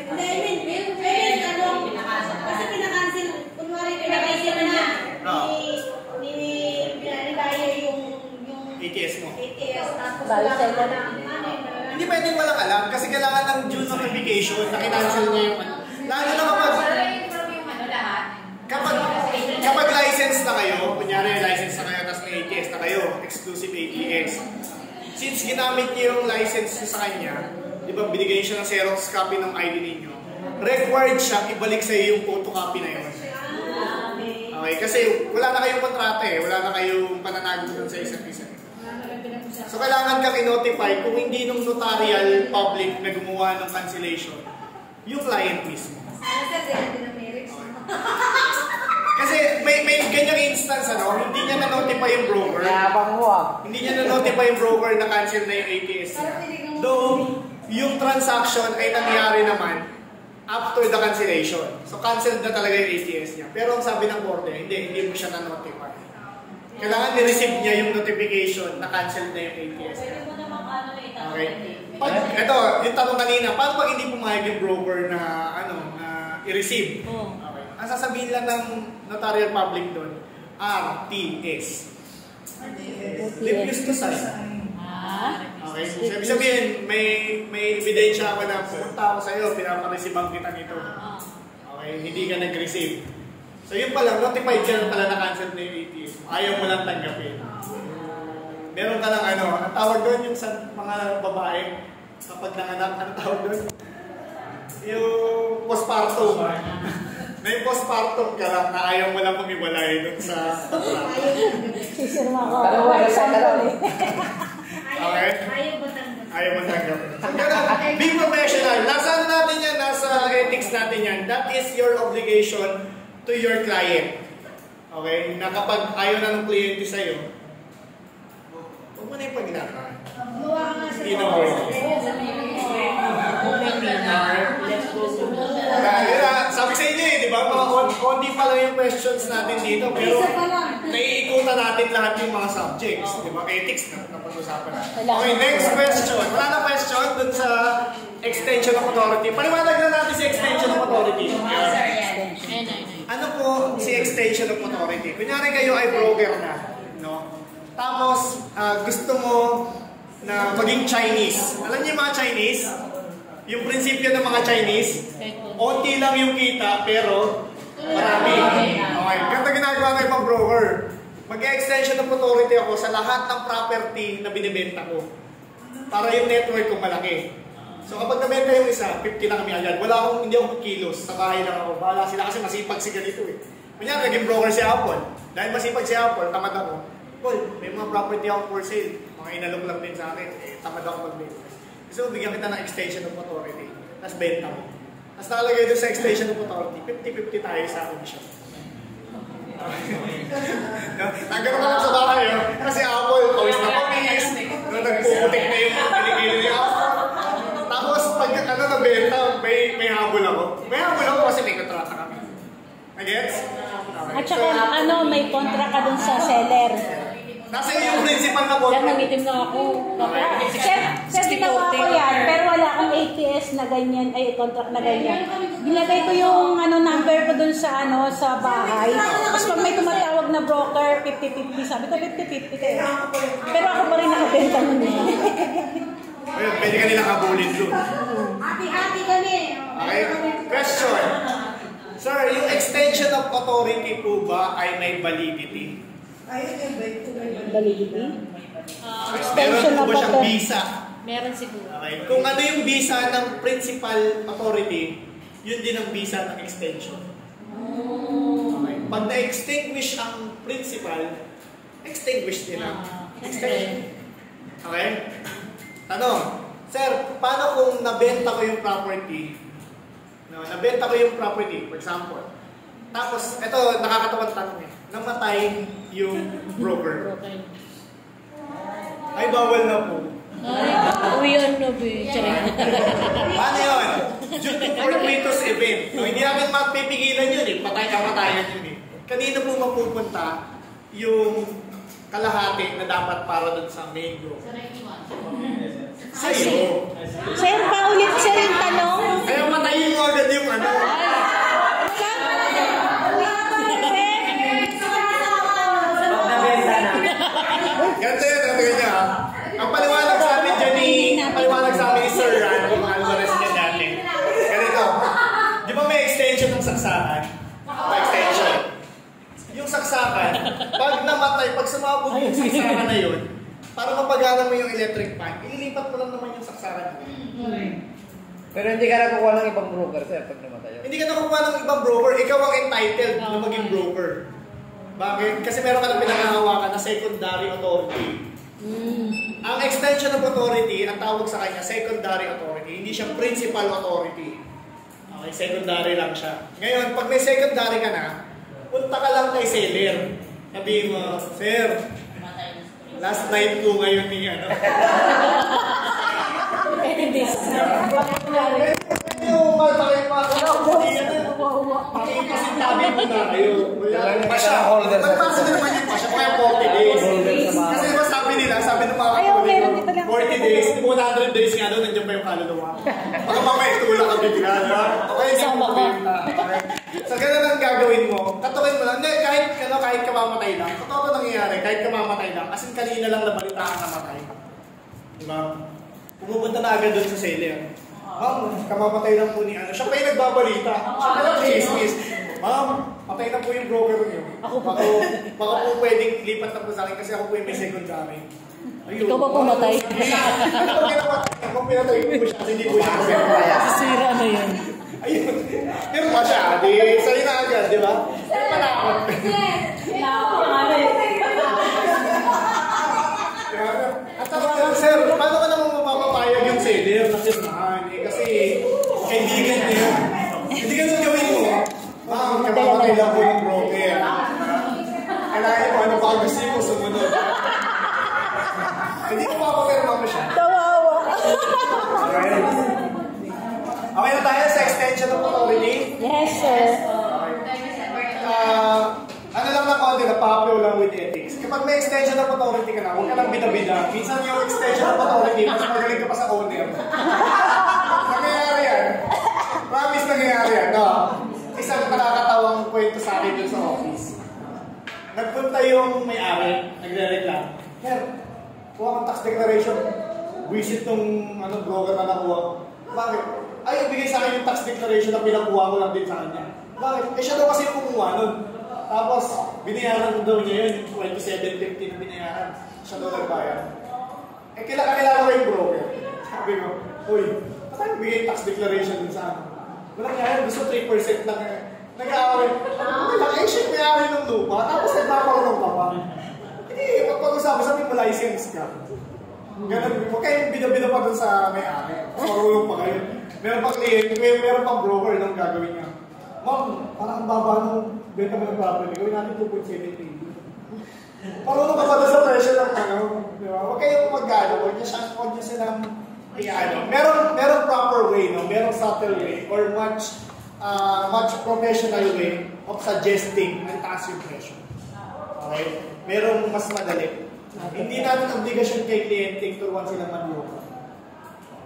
Speaker 4: hindi, I mean, ano, kasi pinakancel, kunwari pinakancel na ni Daya yung
Speaker 1: ATS mo?
Speaker 4: ATS, tapos
Speaker 2: Bali,
Speaker 4: wala
Speaker 2: seller.
Speaker 4: ka na,
Speaker 1: Hindi pwedeng walang alam kasi kailangan ng due notification na kinancel niya yung ano. Lalo na kapag license na kayo, kunyari license na kayo tapos may ATS na kayo, exclusive ATS. Since ginamit niyo yung license niyo sa kanya, di ba binigay siya ng Xerox copy ng ID ninyo, required siya ibalik sa iyo yung photocopy na yun. Okay, kasi wala na kayong kontrata eh, wala na kayong pananagot doon sa isa't isa. So kailangan kang i-notify kung hindi nung notarial public na gumawa ng cancellation, yung client mismo. Kasi may ganyang instance, ano, hindi niya na-notify yung broker. Hindi niya na-notify yung broker na cancel na yung ATS niya. Though, yung transaction ay nangyari naman after the cancellation. So canceled na talaga yung ATS niya. Pero ang sabi ng korte, hindi mo siya na-notify. Kailangan ni-receive niya yung notification na cancel na yung ATS niya. Okay. Ito, yung tanong kanina, paano pag hindi pumayag yung broker na i-receive? Okay. Ang sasabihin lang ng notarial public doon, RTS. Refuse to sign. Okay. So, sabi sabihin, may ebidensya ako na pumunta ako sa'yo, pinapareceivean kita nito. Okay. Hindi ka nag-receive. So yun pala, notified ka na pala na cancel na yung ATS. Ayaw mo lang tanggapin. Meron ka lang ang tawag doon yung sa mga babae, kapag nanganak, ang tawag doon? Yung postpartum. May postpartum ka lang na ayaw mo lang pumiwalay doon sa kontrata.
Speaker 2: Sisirma ko. Okay.
Speaker 1: Ayaw mo tanggapin. So ganun, be professional. Nasaan natin yan? Nasa ethics natin yan. That is your obligation to your client. Okay? Na kapag ayaw na ng kliyente sa'yo, huwag mo na yung paglakaan. Hindi na worth it. Sabi sa inyo di ba? Mga konti pa lang yung questions natin dito, pero naiikutan natin lahat yung mga subjects. Di ba? Ethics na pag-usapan natin. Okay, next question. Wala na question dun sa extension of authority. Paliwanag na natin si extension of authority. Ano po si extension of authority? Kunyari kayo ay broker na, no? Tapos, gusto mo na maging Chinese. Alam niyo yung mga Chinese? Yung prinsipyo ng mga Chinese, onti lang yung kita, pero marami. Okay. Ganito ginagawa ng ibang broker. Mag-extension of authority ako sa lahat ng property na binibenta ko. Para yung network ko malaki. So kapag nabenta yung isa, 50 na kami agad. Hindi ako kilos. Sa bahay lang ako. Bahala sila kasi masipag si ganito eh. Kunyari, naging broker si Apple. Dahil masipag si Apple, tamad ako. Paul, may mga property ako for sale. Mga inalok lang din sa akin. Tamad ako mag-benta. Gusto mo bigyan kita ng extension of authority. Tapos benta mo. Tapos nakalagay doon sa extension of authority, 50-50 tayo sa commission. Nagkaroon ka lang sa bahay yun. Kasi Apple, pawis na pawis. Nagpuputik na yung kilikili niya. Tapos pag nabenta, may habol ako. May habol ako kasi may kontrata kami. Nag-gets?
Speaker 2: At saka may kontra ka dun sa seller.
Speaker 1: Nasa yung principal na
Speaker 3: Sir,
Speaker 1: kontra.
Speaker 3: nangitim na ako.
Speaker 2: Sir, ginawa ko yan, pero wala akong ATS na ganyan, contract na ganyan. Ginagay ko yung number ko dun sa sa bahay. Tapos pag may tumatawag na broker, 50-50, sabi ko 50-50 kayo. Pero ako pa rin nakabenta nun eh.
Speaker 1: Ayun, pwede ka nilang habulin dun.
Speaker 4: Hati-hati kami.
Speaker 1: Okay? Question. Sir, yung extension of authority po ba ay may validity?
Speaker 2: Validity?
Speaker 1: Meron po ba siyang visa?
Speaker 3: Meron siguro.
Speaker 1: Okay. Kung ano yung visa ng principal authority, yun din ang visa ng extension. Okay. Pag na-extinguish ang principal, extinguish din ang extension. Okay? Tanong, sir, paano kung nabenta ko yung property? Nabenta ko yung property, for example. Tapos, ito, nakakatawang tanong eh. Namatay yung broker. Ay, bawal na po.
Speaker 3: Uy,
Speaker 1: Paano yun? Due to fortuitous event. No, hindi namin mapipigilan yun eh. Patay-kamatayan yun eh. Kanino po mapupunta yung kalahati na dapat para dun sa main group? Sa'yo.
Speaker 2: Sir, paulit sir yung tanong.
Speaker 1: Kaya matayin mo agad yung Ganito yun, ganito niya. Ang paliwanag sa amin dyan ni Sir Ran, kung Alvarez niya dati. Ganito. Di ba may extension ng saksakan? May extension. Yung saksakan, pag namatay, pag sumabog yung saksakan na yun, para mapagana mo yung electric fan, ililipat mo lang naman yung saksakan.
Speaker 7: Pero hindi ka nakukuha ng ibang broker, sir, pag namatay.
Speaker 1: Hindi ka nakukuha ng ibang broker, ikaw ang entitled na maging broker. Bakit? Kasi meron ka na pinangahawakan na secondary authority. Ang extension of authority, ang tawag sa kanya, secondary authority. Hindi siya principal authority. Okay, secondary lang siya. Ngayon, pag may secondary ka na, punta ka lang kay seller. Sabihin mo, sir, last night ko ngayon ni yung makipasintabi mo na kayo. Pasya. Magpasa na naman yung pasya. Kaya 40 days. Kasi diba sabi nila, sabi ng mga kapatid ko, 40 days, 100 days nga doon, nandiyan pa yung kaluluwa. Baka mamaya itula ka bigla. Okay, sama ka. So, ganun ang gagawin mo. Katukin mo lang. Kahit kamamatay lang. Totoo nangyayari, kahit kamamatay lang. Kasi kanina lang nabalitaan namatay. Diba? Pumupunta na agad doon sa seller. Ma'am, kamamatay lang po ni siya pa yung nagbabalita. Siya pa yung chismis. Ma'am, patay na po yung broker niyo. Baka po pwedeng lipat na po sa akin kasi ako po yung may secondary. Ayun.
Speaker 3: Ikaw ba pumatay?
Speaker 1: Ano ba pinapatay? Kung pinatay po siya, hindi po siya pinapatay.
Speaker 3: Sira na yun.
Speaker 1: Ayun. Pero pa siya, sa'yo na agad, di ba? Pero malakot. At saka, sir, paano ka naman mapapapayag yung seller na sirnahan? Kasi kaibigan niya. Hindi ganun gawin mo. Ma'am, kamamatay lang po yung broker. Kailangan mo ano pa gusto mo sumunod. Hindi ko mapapirma mo siya.
Speaker 2: Tawawa.
Speaker 1: Okay na tayo sa extension of authority?
Speaker 2: Yes, sir.
Speaker 1: Ano lang na konti, napapyo lang with ethics. Kapag may extension of authority ka na, huwag ka lang bida-bida. Minsan yung extension of authority, mas magaling ka pa sa owner. Nangyayari yan. Promise nangyayari yan. No? Isang nakakatawang kwento sa akin dun sa office. Nagpunta yung may-ari, nagre-reklam. Sir, kuha kang tax declaration. Visit tong broker na nakuha. Bakit? Ay, ibigay sa akin yung tax declaration na pinakuha ko lang din sa kanya. Bakit? Siya daw kasi yung kumuha nun. Tapos, binayaran daw niya yun, 27.50 na binayaran. Siya daw nagbayad. Kilala ko yung broker. Sabi ko, uy, bakit bigay tax declaration din sa akin? Walang kaya, gusto 3% lang. Nag-aaway. Okay lang, siya may-ari ng lupa, tapos nagpaparunong ka pa. Hindi Hindi, pag-usapan, sabi mo license ka. Ganun, huwag kayong bida-bida pa dun sa may-ari. Marulong pa kayo. Meron pang client, meron pang broker nung gagawin niya. Ma'am, parang ang baba nung benta mo ng property. Gawin natin 2.7 parang ka pa doon sa presyo ng ano. Di ba? Huwag kayong mag-ano. Huwag niyo silang i-ano. Meron proper way, no? Merong subtle way or much professional way of suggesting ang taas yung presyo. Okay? Merong mas madali. Hindi natin obligasyon kay kliyente turuan silang manlupa.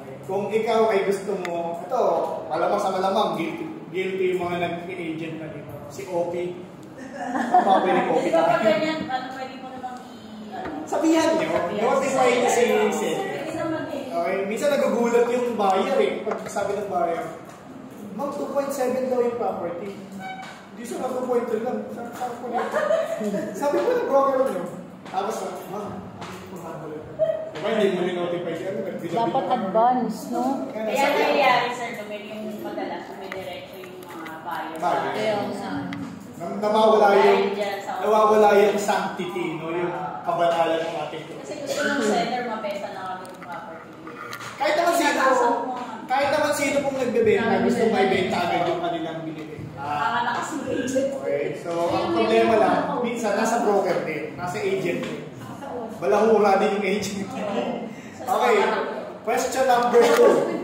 Speaker 1: Okay? Kung ikaw ay gusto mo, ito, malamang sa malamang, guilty yung mga nag-agent na dito. Si OP. Pwede ko OP tayo.
Speaker 4: Pwede mo namang
Speaker 1: Sabihan nyo, notify niyo si seller. Okay? Minsan nagugulat yung buyer eh. Pag sabi ng buyer, Ma'am, 2.7 daw yung property. Hindi siya na 2.3 lang. Sabi ko ng broker nyo. Tapos, Ma'am, diba hindi mo ni-notify siya?
Speaker 2: Dapat advance, no?
Speaker 4: Kaya nangyayari, sir, yung madalas, dumidiretso yung mga buyers.
Speaker 1: Nawawala yung sanctity, no? Yung kabanalan ng ating property.
Speaker 4: Kasi gusto ng seller, mabenta na kami yung property.
Speaker 1: Kahit naman sino pong nagbebenta, gusto may benta agad yung kanilang binibenta.
Speaker 4: Nakakalakas mo agent.
Speaker 1: Okay, so ang problema lang, minsan nasa broker din, nasa agent din. Balahura din yung agent. Okay, question number 2.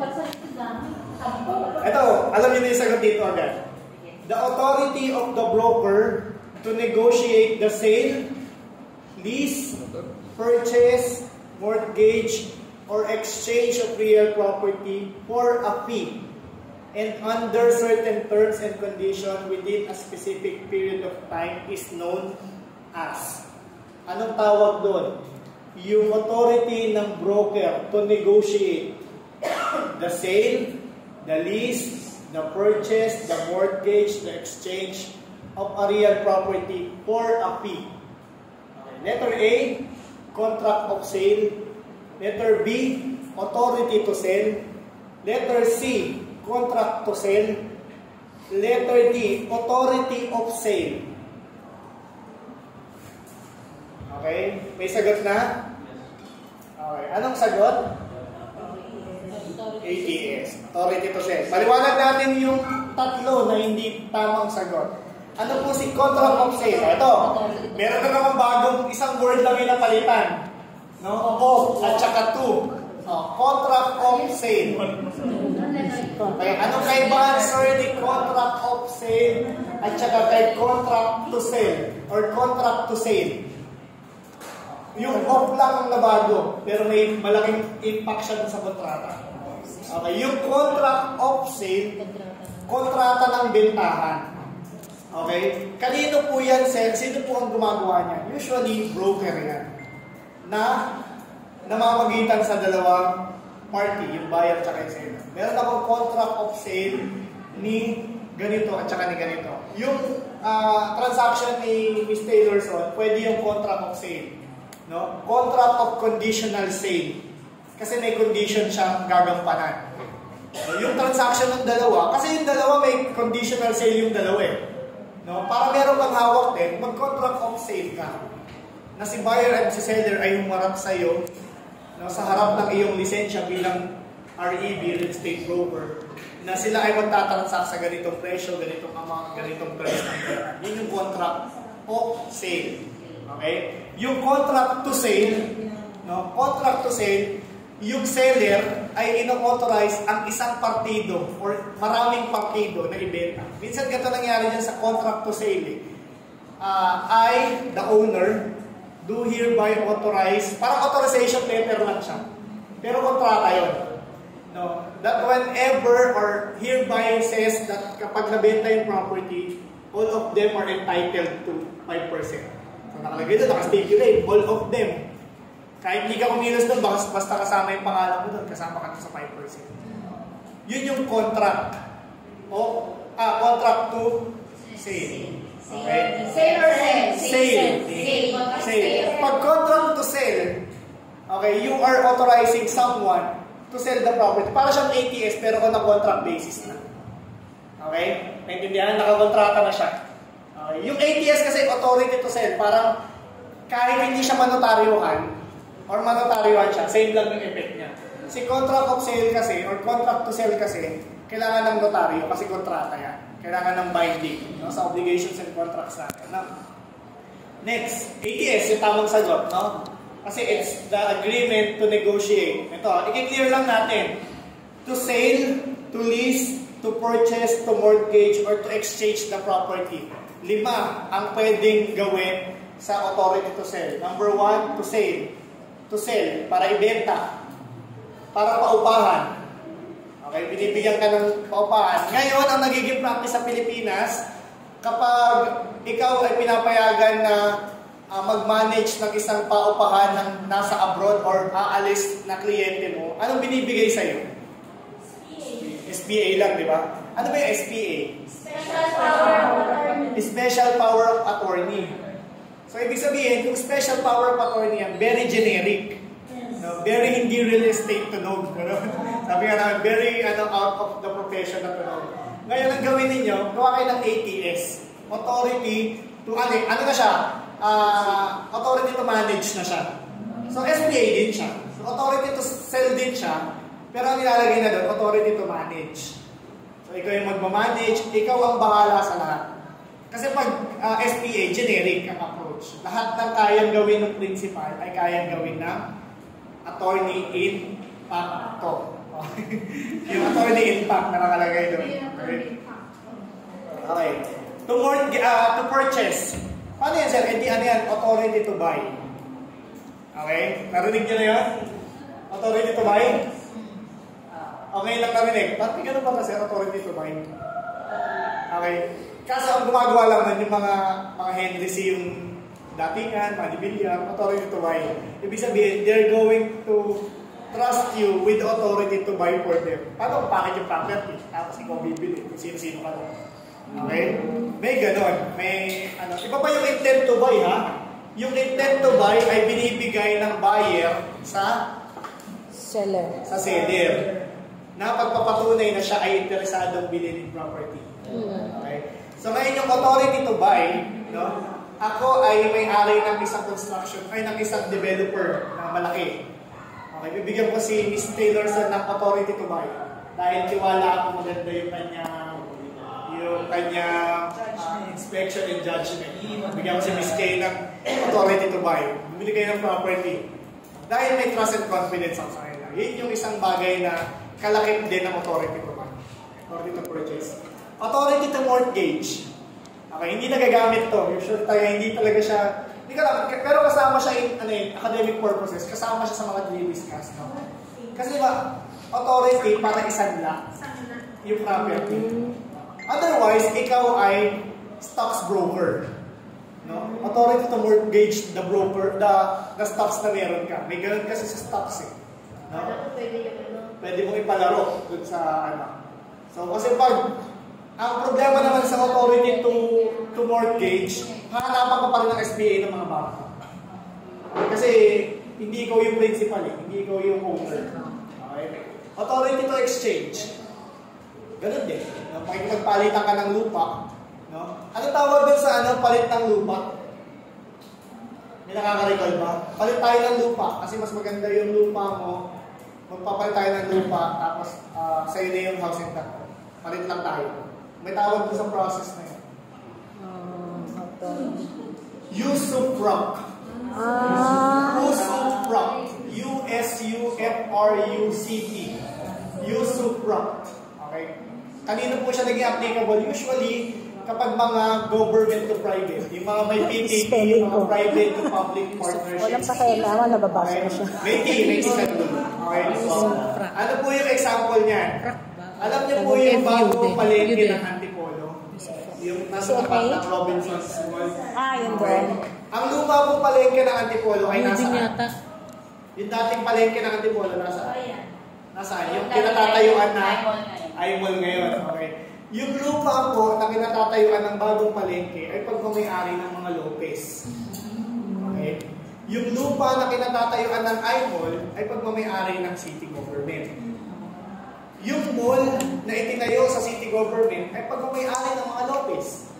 Speaker 1: Ito, alam niyo na yung sagot dito agad. The authority of the broker to negotiate the sale, lease, purchase, mortgage, or exchange of real property for a fee and under certain terms and conditions within a specific period of time is known as. Anong tawag doon? Yung authority ng broker to negotiate the sale, the lease, the purchase, the mortgage, the exchange of a real property for a fee. Letter A, contract of sale. Letter B, authority to sell. Letter C, contract to sell. Letter D, authority of sale. Okay? May sagot na? Okay. Anong sagot? ATS. Authority to sell. Paliwanag natin yung tatlo na hindi tamang sagot. Ano po si contract of sale? Ito. Meron na naman bagong isang word lang yung napalitan. No? Of at saka to. Contract of sale. Okay. Anong kaibahan, sir, ni contract of sale at saka kay contract to sell or contract to sale? Yung of lang ang nabago, pero may malaking impact siya sa kontrata. Okay, yung contract of sale, kontrata ng bentahan. Okay? Kanino po yan, sir? Sino po ang gumagawa niya? Usually, broker yan. Na namamagitan sa dalawang party, yung buyer at yung seller. Meron akong contract of sale ni ganito at saka ni ganito. Yung transaction ni Ms. Taylorson, pwede yung contract of sale. No? Contract of conditional sale. Kasi may condition siyang gagampanan. So, yung transaction ng dalawa, kasi yung dalawa may conditional sale yung dalawa eh. No? Para meron kang hawak din, mag-contract of sale ka. Na si buyer at si seller ay humarap sa iyo, no, sa harap ng iyong lisensya bilang REB, real estate broker, na sila ay magtatransact sa ganitong presyo, ganitong amount, ganitong price ng pera. Yun yung contract of sale. Okay? Yung contract to sale, no, contract to sale, yung seller ay ino-authorize ang isang partido or maraming partido na ibenta. Minsan ganito nangyari dyan sa contract to sale. I, the owner, do hereby authorize, parang authorization letter lang siya. Pero kontrata yun. No? That whenever or hereby says that kapag nabenta yung property, all of them are entitled to 5%. So nakalagay doon, nakastipulate, all of them. Kahit hindi ka kumilos doon, basta kasama yung pangalan mo doon, kasama ka sa 5%. Yun yung contract. Contract to sale. Okay?
Speaker 4: Sale or sale?
Speaker 1: Sale. Pag contract to sale, okay, you are authorizing someone to sell the property. Para siyang ATS pero on a contract basis na. Okay? Naintindihan? Nakakontrata na siya. Okay. Yung ATS kasi authority to sell, parang kahit hindi siya manotaryuhan, or manotaryuhan siya, same lang yung effect niya. Si contract of sale kasi, or contract to sell kasi, kailangan ng notaryo kasi kontrata yan. Kailangan ng binding, no? Sa obligations and contracts natin. No? Next, ATS, yung tamang sagot, no? Kasi it's the agreement to negotiate. Ito, i-clear lang natin. To sell, to lease, to purchase, to mortgage, or to exchange the property. 5 ang pwedeng gawin sa authority to sell. Number 1, to sell. To sell, para ibenta. Para paupahan. Okay, binibigyan ka ng paupahan. Ngayon, ang nagiging practice sa Pilipinas, kapag ikaw ay pinapayagan na mag-manage ng isang paupahan ng nasa abroad or aalis na kliyente mo, anong binibigay sa'yo? SPA lang, di ba? Ano ba yung SPA? Special Power of Attorney. So, ibig sabihin, kung Special Power of Attorney yan, very generic. No? Very hindi real estate tunog. Sabi nga namin, very out of the profession na tunog. Ngayon, ang gawin ninyo, gawa kayo ng ATS. Authority to, ano na siya? Authority to manage na siya. So, SPA din siya. So, authority to sell din siya. Pero ang nilalagay na doon, authority to manage. So, ikaw yung magmamanage, ikaw ang bahala sa lahat. Kasi pag SPA, generic ang approach. Lahat ng kayang gawin ng principal ay kayang gawin ng attorney in pacto. Yung attorney in pact na nakalagay doon. Okay. To purchase. Paano yan, sir? Hindi ano yan? Authority to buy. Okay? Narinig nyo na yun? Authority to buy? Okay lang narinig. Ba't ganun pa kasi authority to buy? Okay. Kaso ang gumagawa lang nun yung mga Henry C. yung datingan, manibilyang, authority to buy. Ibig sabihin, they're going to trust you with the authority to buy for them. Paano kung pakit yung property? Tapos ikaw bibili kung sino-sino ka lang. Okay? May ganon. May, iba pa yung intent to buy, ha? Yung intent to buy ay binibigay ng buyer sa
Speaker 2: seller.
Speaker 1: Sa seller. Na pagpapatunay na siya ay interesadong bilhin ng property. Okay? So ngayon yung authority to buy, no? Ako ay may-ari ng isang construction, ay ng isang developer na malaki. Okay, bibigyan ko si Miss Taylorson ng authority to buy. Dahil tiwala ako maganda yung kanya inspection and judgment. Bigyan ko si Miss Kay ng authority to buy. Bibili kayo ng property. Dahil may trust and confidence ako sa kanila. Yun yung isang bagay na kalakip din ng authority to buy. Authority to purchase. Authority to mortgage. Okay, hindi nagagamit to. Usually tayo, hindi talaga siya, hindi ka lang, pero kasama siya in academic purposes, kasama siya sa mga discuss. No? Kasi diba, authority para isanla yung property. Otherwise, ikaw ay stocks broker. No? Authority to mortgage the broker, the stocks na meron ka. May ganun kasi sa stocks eh. No? Pwede mong ipalaro dun sa So, kasi pag ang problema naman sa authority to mortgage, hahanapan ka pa rin ng SBA ng mga bangko. Kasi hindi ikaw yung principal eh, hindi ikaw yung owner. Okay? Authority to exchange. Ganun din. No? Makikipagpalitan ka ng lupa. No? Ano tawag doon sa palit ng lupa? May nakaka-recall ba? Palit tayo ng lupa kasi mas maganda yung lupa mo. Magpapalit tayo ng lupa tapos sa'yo na yung house and lot. Palit lang tayo. May tawag doon sa process na yun. Usufruct. Usufruct. U-S-U-F-R-U-C-T. Usufruct. Okay? Kanino po siya naging applicable? Usually, kapag mga government to private, yung mga may PPP, yung mga private to public partnerships.
Speaker 2: Walang pakailangan, nababasa ko siya.
Speaker 1: May isa doon. Okay? So, ano po yung example niyan? Alam niyo po yung bagong palengke ng Antipolo? Yung nasa tapat ng Robinson's Mall.
Speaker 2: Yun doon.
Speaker 1: Ang luma pong palengke ng Antipolo ay nasaan? Yung dating palengke ng Antipolo, nasaan? Nasaan? Yung kinatatayuan na I-Mall ngayon. Okay. Yung lupa po na kinatatayuan ng bagong palengke ay pagmamayari ng mga Lopez. Okay. Yung lupa na kinatatayuan ng I-Mall ay pagmamayari ng city government. Yung mall na itinayo sa city government ay pagmamayari ng mga Lopez.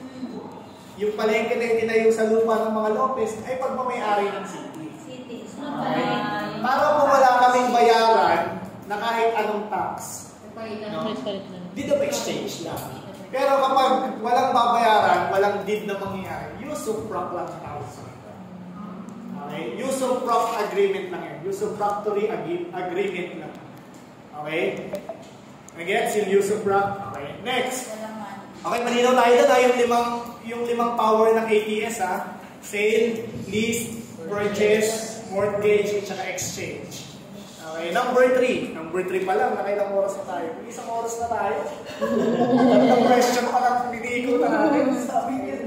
Speaker 1: yung palengke na itinayo sa lupa ng mga Lopez ay pagmamayari ng city. Okay? Para po wala kaming bayaran na kahit anong tax. No? Deed of exchange lang. Pero kapag walang babayaran, walang deed na mangyayari, usufruct lang tawag. Okay? Usufruct agreement lang yan. Usufructory agreement lang. Okay? Again, yung usufruct. Okay. Next. Okay, malinaw tayo doon. Yung limang power ng ATS ha. Sale, lease, purchase, mortgage, at saka exchange. Okay, number 3. Number 3 pa lang, nakailang oras na tayo. Isang oras na tayo. Ang question pa lang, pinigil na natin. Sabi niya,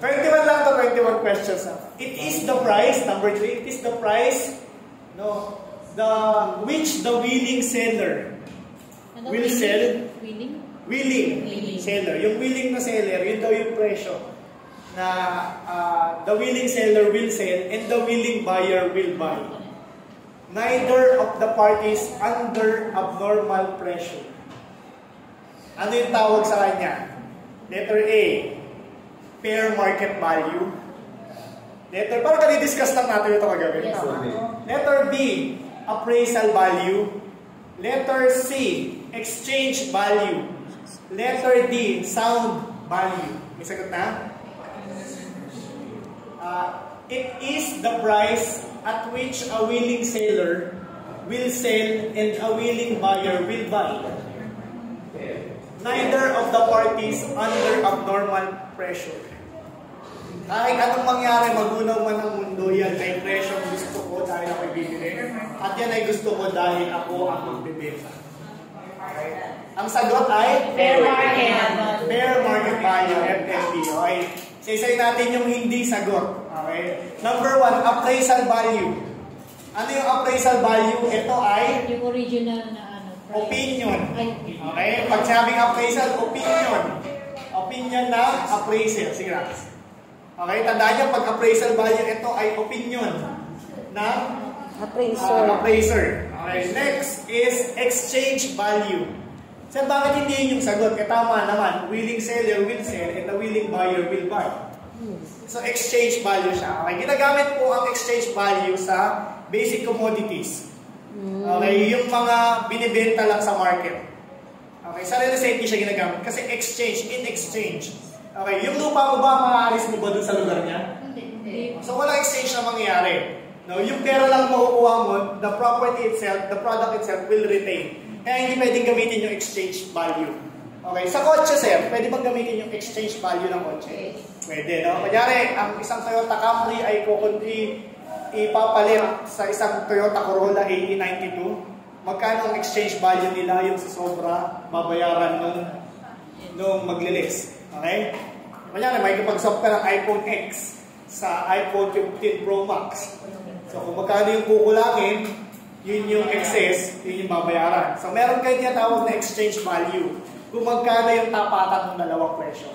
Speaker 1: 21 lang to, 21 questions. It is the price, number 3, it is the price, no, which the willing seller will sell. Willing seller. Yung willing na seller, yun daw yung presyo na the willing seller will sell and the willing buyer will buy. Neither of the parties under abnormal pressure. Ano yung tawag sa kanya? Letter A, fair market value. Parang kani-discuss lang natin ito kagabi. Letter B, appraisal value. Letter C, exchange value. Letter D, sound value. May sagot na? It is the price at which a willing seller will sell and a willing buyer will buy. Neither of the parties under abnormal pressure. Kahit anong mangyari, magunaw man ang mundo, yan ay presyong gusto ko dahil ako'y bibili. At yan ay gusto ko dahil ako ang magbibenta. Okay. Ang sagot ay
Speaker 4: Fair market.
Speaker 1: Fair market value, FMV. Okay. Saysay natin yung hindi sagot. Okay. Number 1, appraisal value. Ano yung appraisal value? Ito ay
Speaker 3: Yung original na ano.
Speaker 1: opinion. Okay. Pag sabing appraisal, opinion. Opinion ng appraiser. Sige na. Okay. Tandaan niyo, pag appraisal value, ito ay opinion ng appraiser. Okay. Next is exchange value. So, bakit hindi yun yung sagot? Tama naman, willing seller will sell and the willing buyer will buy. So, exchange value siya. Okay, ginagamit po ang exchange value sa basic commodities. Okay, yung mga binibenta lang sa market. Okay, sa real estate hindi siya ginagamit kasi exchange, in exchange. Okay, yung lupa mo ba, maaalis mo ba dun sa lugar niya?
Speaker 3: Hindi.
Speaker 1: So, walang exchange na mangyayari. No, yung pera lang makukuha mo, the property itself, the product itself will retain. Kaya hindi pwedeng gamitin yung exchange value. Okay, sa kotse sir, pwede bang gamitin yung exchange value ng kotse? Pwede, no? Kunyari, ang isang Toyota Camry ay ipapalit sa isang Toyota Corolla AE92. Magkano ang exchange value nila yung sa sobra babayaran nung maglilis? Okay? Kunyari, may kapag-swap ka ng iPhone X sa iPhone 15 Pro Max. So, kung magkano yung kukulangin, yun yung excess, yun yung babayaran. So, meron kayo tinatawag na exchange value. Kung magkano yung tapatan ng dalawang presyo.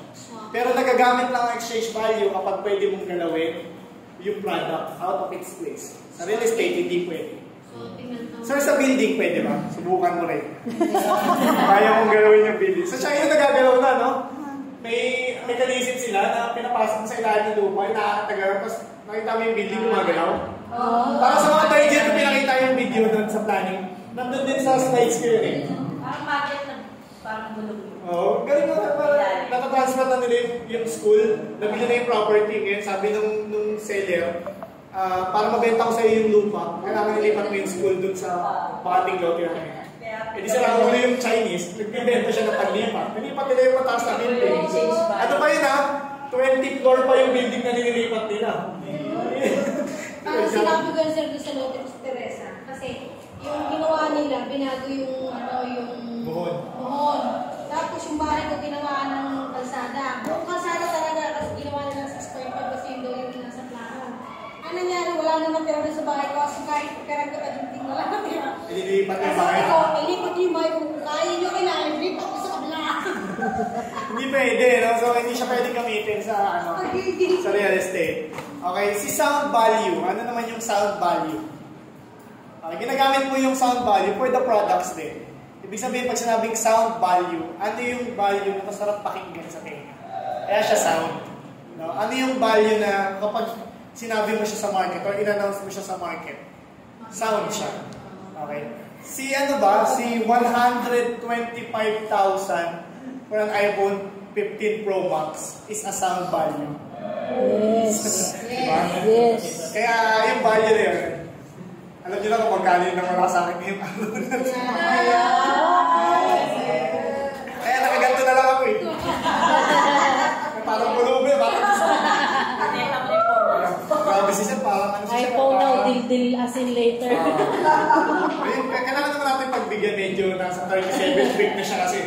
Speaker 1: Pero nagagamit lang ang exchange value kapag pwede mong galawin yung product out of its place. Sa real estate, hindi pwede. Sir, sa building, pwede ba? Subukan mo rin. Kaya mong galawin yung building. Sa China, nagagalaw na, no? May mechanism sila na pinapasok sa ilalim ng lupa, nakakatagal, tapos nakita mo yung building gumagalaw. Para sa mga third year, kung pinakita yung video doon sa planning, nandun din sa slides ko yun eh.
Speaker 4: Parang budget na, parang bulog.
Speaker 1: Oo, galing mo na parang natatransfer na nila yung school, nabili na yung property ngayon, sabi nung seller, para mabenta ko sa iyo yung lupa, kailangan nilipat mo yung school doon sa Bakating Lote na ngayon. E di sila ulo yung Chinese, nagbibenta siya ng paglipat. Nilipat nila yung mataas na building. Ano ba yun ha? 20th floor pa yung building na nililipat nila.
Speaker 8: Parang sinabi ko sir doon sa Lote Teresa. Kasi yung ginawa nila, binago yung buhon. Tapos yung bahay ko ginawa ng kalsada. Yung kalsada talaga kasi ginawa nila 6.5 kasi yun daw yung nasa plano. Ano nangyari? Wala naman tira sa bahay ko kasi kahit pera ko kadunting wala na tira.
Speaker 1: Ililipat yung
Speaker 8: Kasi
Speaker 1: bahay?
Speaker 8: ako, ilipat yung bahay kung kaya nyo kailangan, ilipat ko sa kabila.
Speaker 1: Hindi pwede, no? So hindi siya pwede gamitin sa sa real estate. Okay, si sound value. Ano naman yung sound value? Okay, ginagamit mo yung sound value for the products din. Ibig sabihin, pag sinabing sound value, ano yung value na masarap pakinggan sa tenga? Kaya siya sound. No? Ano yung value na kapag sinabi mo siya sa market or in-announce mo siya sa market? Sound siya. Okay? Si ano ba? Si 125,000 for an iPhone 15 Pro Max is a sound value.
Speaker 2: Yes.
Speaker 1: Diba?
Speaker 2: Yes.
Speaker 1: Kaya yung value na yun, alam niyo lang kung magkano yung nawala sa akin ngayon. Kaya nakaganto na lang ako eh. Parang pulubi, bakit? Grabe siya, parang ano siya.
Speaker 3: iPhone now, deal as in later.
Speaker 1: Ayun, kailangan naman natin pagbigyan, medyo nasa 37th week na siya kasi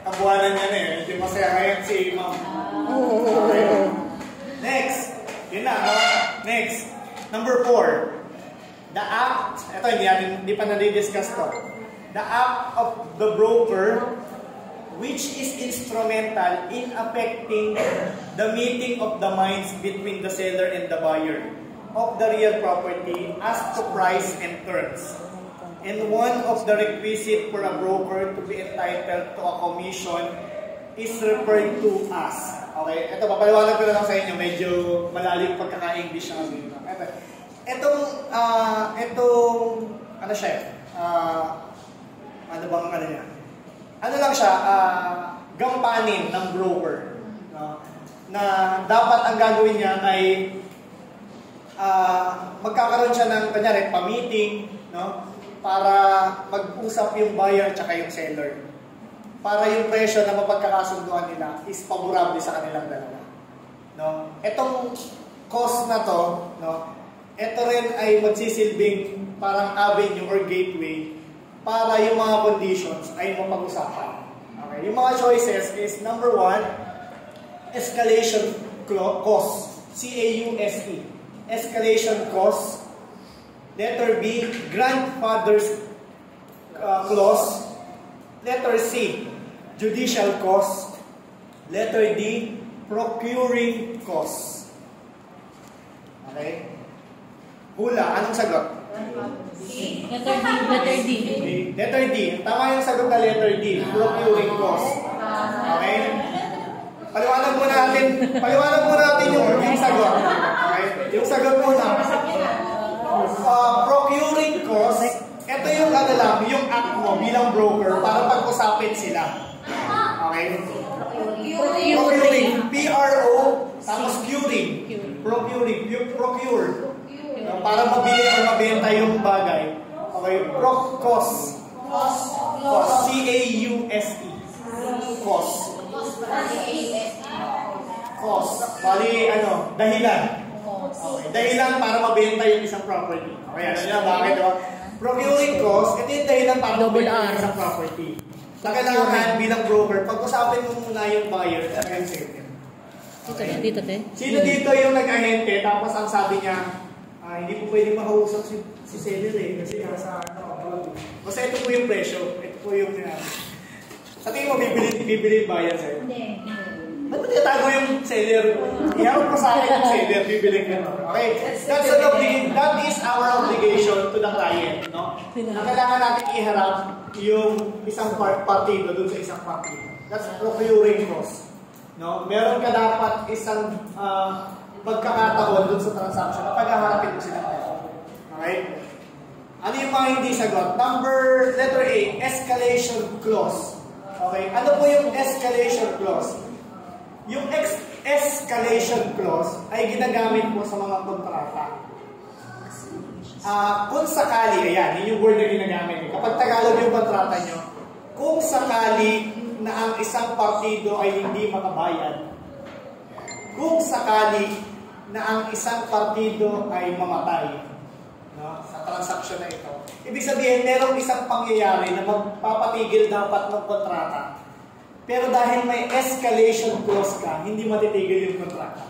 Speaker 1: kabuhanan niya na eh. Medyo masaya ngayon si Ma'am. Okay. Next. Yun na, no? Next. Number 4. The act, ito hindi pa na-discuss to. The act of the broker which is instrumental in affecting the meeting of the minds between the seller and the buyer of the real property as to price and terms. And one of the requisites for a broker to be entitled to a commission is referred to as. Okay, ito papaliwanag ko lang sa inyo, medyo malalim pagkaka-English ang sabihin. Itong ano siya, ano bang ano niya? Ano lang siya, gampanin ng broker. No? Na dapat ang gagawin niya ay magkakaroon siya ng, kanyari, pa-meeting, no? Para mag-usap yung buyer at yung seller. Para yung presyo na mapagkakasunduan nila is favorable sa kanilang dalawa. No? Itong cost na to, no? Ito rin ay magsisilbing parang avenue or gateway para yung mga conditions ay mapag-usapan. Okay. Yung mga choices is number 1, escalation cost. C-A-U-S-E. Escalation cost. Letter B, grandfather's clause. Letter C, judicial cost. Letter D, procuring cost. Okay? Hula, anong sagot?
Speaker 3: Letter D.
Speaker 1: Letter D. Tama yung sagot na letter D. Procuring cost. Okay? Paliwanag mo natin yung sagot. Okay? Yung sagot muna. Procuring cost, ito yung ano lang, yung act mo bilang broker para pag-usapin sila. Okay? Procuring. P-R-O, tapos curing. Procuring. Procure. Para mabili o mabenta yung bagay. Okay, cost. C-A-U-S-E. Cost. Cost. Bali, dahilan. Okay, dahilan para mabenta yung isang property. Okay, ano nyo, bakit? Procuring cost, ito yung dahilan para mabenta yung isang property. So, kailangan bilang broker, pag-usapin mo muna yung buyer at yung seller. Okay.
Speaker 3: Dito, te.
Speaker 1: Sino dito yung nag-ahente, tapos ang sabi niya, hindi po pwede makausap si seller eh, kasi nasa basta ito po yung presyo, ito po yung sa tingin mo, bibili yung buyer sa'yo?
Speaker 8: Hindi.
Speaker 1: Ba't mo tinatago yung seller? Iharap ko sa akin yung seller, bibili ka. Okay? That is our obligation to the client, no? Na kailangan natin iharap yung isang partido dun sa isang partido. That's procuring cost. No? Meron ka dapat isang pagkakataon dun sa transaction na paghaharapin mo sila. Okay? Ano yung mga hindi sagot? Letter A, escalation clause. Okay? Ano po yung escalation clause? Yung escalation clause ay ginagamit po sa mga kontrata. Kung sakali, ayan, yun yung word na ginagamit. Kapag Tagalog yung kontrata nyo, kung sakali na ang isang partido ay hindi makabayad, kung sakali na ang isang partido ay mamatay, no, sa transaksyon na ito. Ibig sabihin, merong isang pangyayari na magpapatigil dapat ng kontrata. Pero dahil may escalation clause ka, hindi matitigil yung kontrata.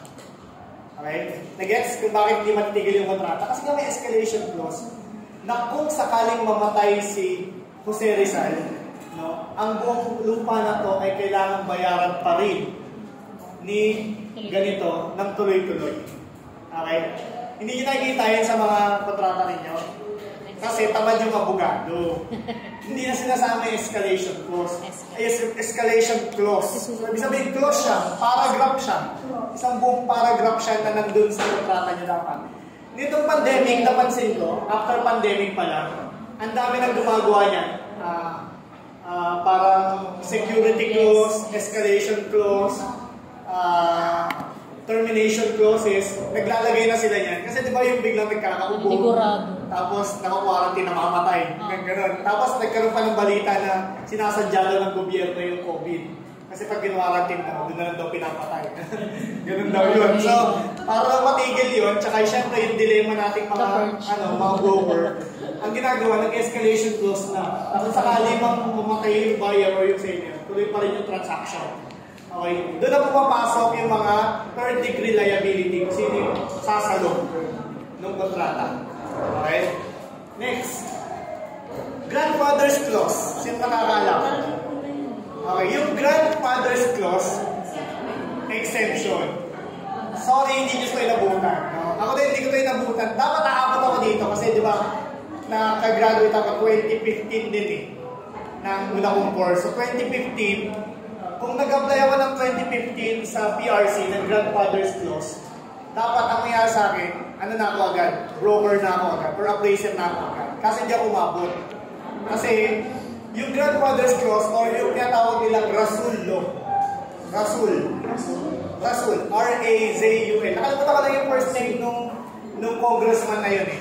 Speaker 1: Okay? Nag-gets kung bakit hindi matitigil yung kontrata? Kasi nga may escalation clause na kung sakaling mamatay si Jose Rizal, no, ang buong lupa na to ay kailangang bayaran pa rin ni ganito ng tuloy-tuloy. Okay? Hindi nyo nakikita yan sa mga kontrata ninyo. Kasi tamad yung abogado. Hindi na sinasama yung escalation clause. Escalation clause. Ibig sabihin, clause siya, paragraph siya. Isang buong paragraph siya na nandun sa kontrata niya dapat. Nitong pandemic, napansin ko, after pandemic pa lang, ang dami nang gumagawa niyan. Parang security clause, escalation clause, termination clauses, naglalagay na sila yan. Kasi di ba yung biglang nagkakaubo, tapos naka-quarantine, namamatay, gano'n. Tapos nagkaroon pa ng balita na sinasadya daw ng gobyerno yung COVID. Kasi pag ginawarantin mo, doon na lang daw pinapatay. Ganun daw yun. So, para lang matigil yun, tsaka syempre yung dilemma nating mga broker, ang ginagawa, nag-escalation clause na. Tapos sakali mang umatay yung buyer or yung seller, tuloy pa rin yung transaction. Okay. Doon na pumapasok yung mga third degree liability kung sino yung sasalo ng kontrata. Okay? Next. Grandfather's clause. Sino nakakaalam? Okay. Yung grandfather's clause, exemption. Sorry, hindi nyo ito inabutan. No? Ako din, hindi ko ito inabutan. Dapat aabot ako dito kasi di ba, nakagraduate ako 2015 din eh. Ng una kong course. So 2015, kung nag-apply ako ng 2015 sa PRC, ng grandfather's clause, dapat ang nangyari sa akin, ano na ako agad? Broker na ako agad, or appraiser na ako agad. Kasi hindi ako umabot. Kasi, yung grandfather's clause, or yung tinatawag nilang Rasul law. Rasul. R-A-Z-U-L. Nakalimutan ko lang yung first name nung congressman na yun eh.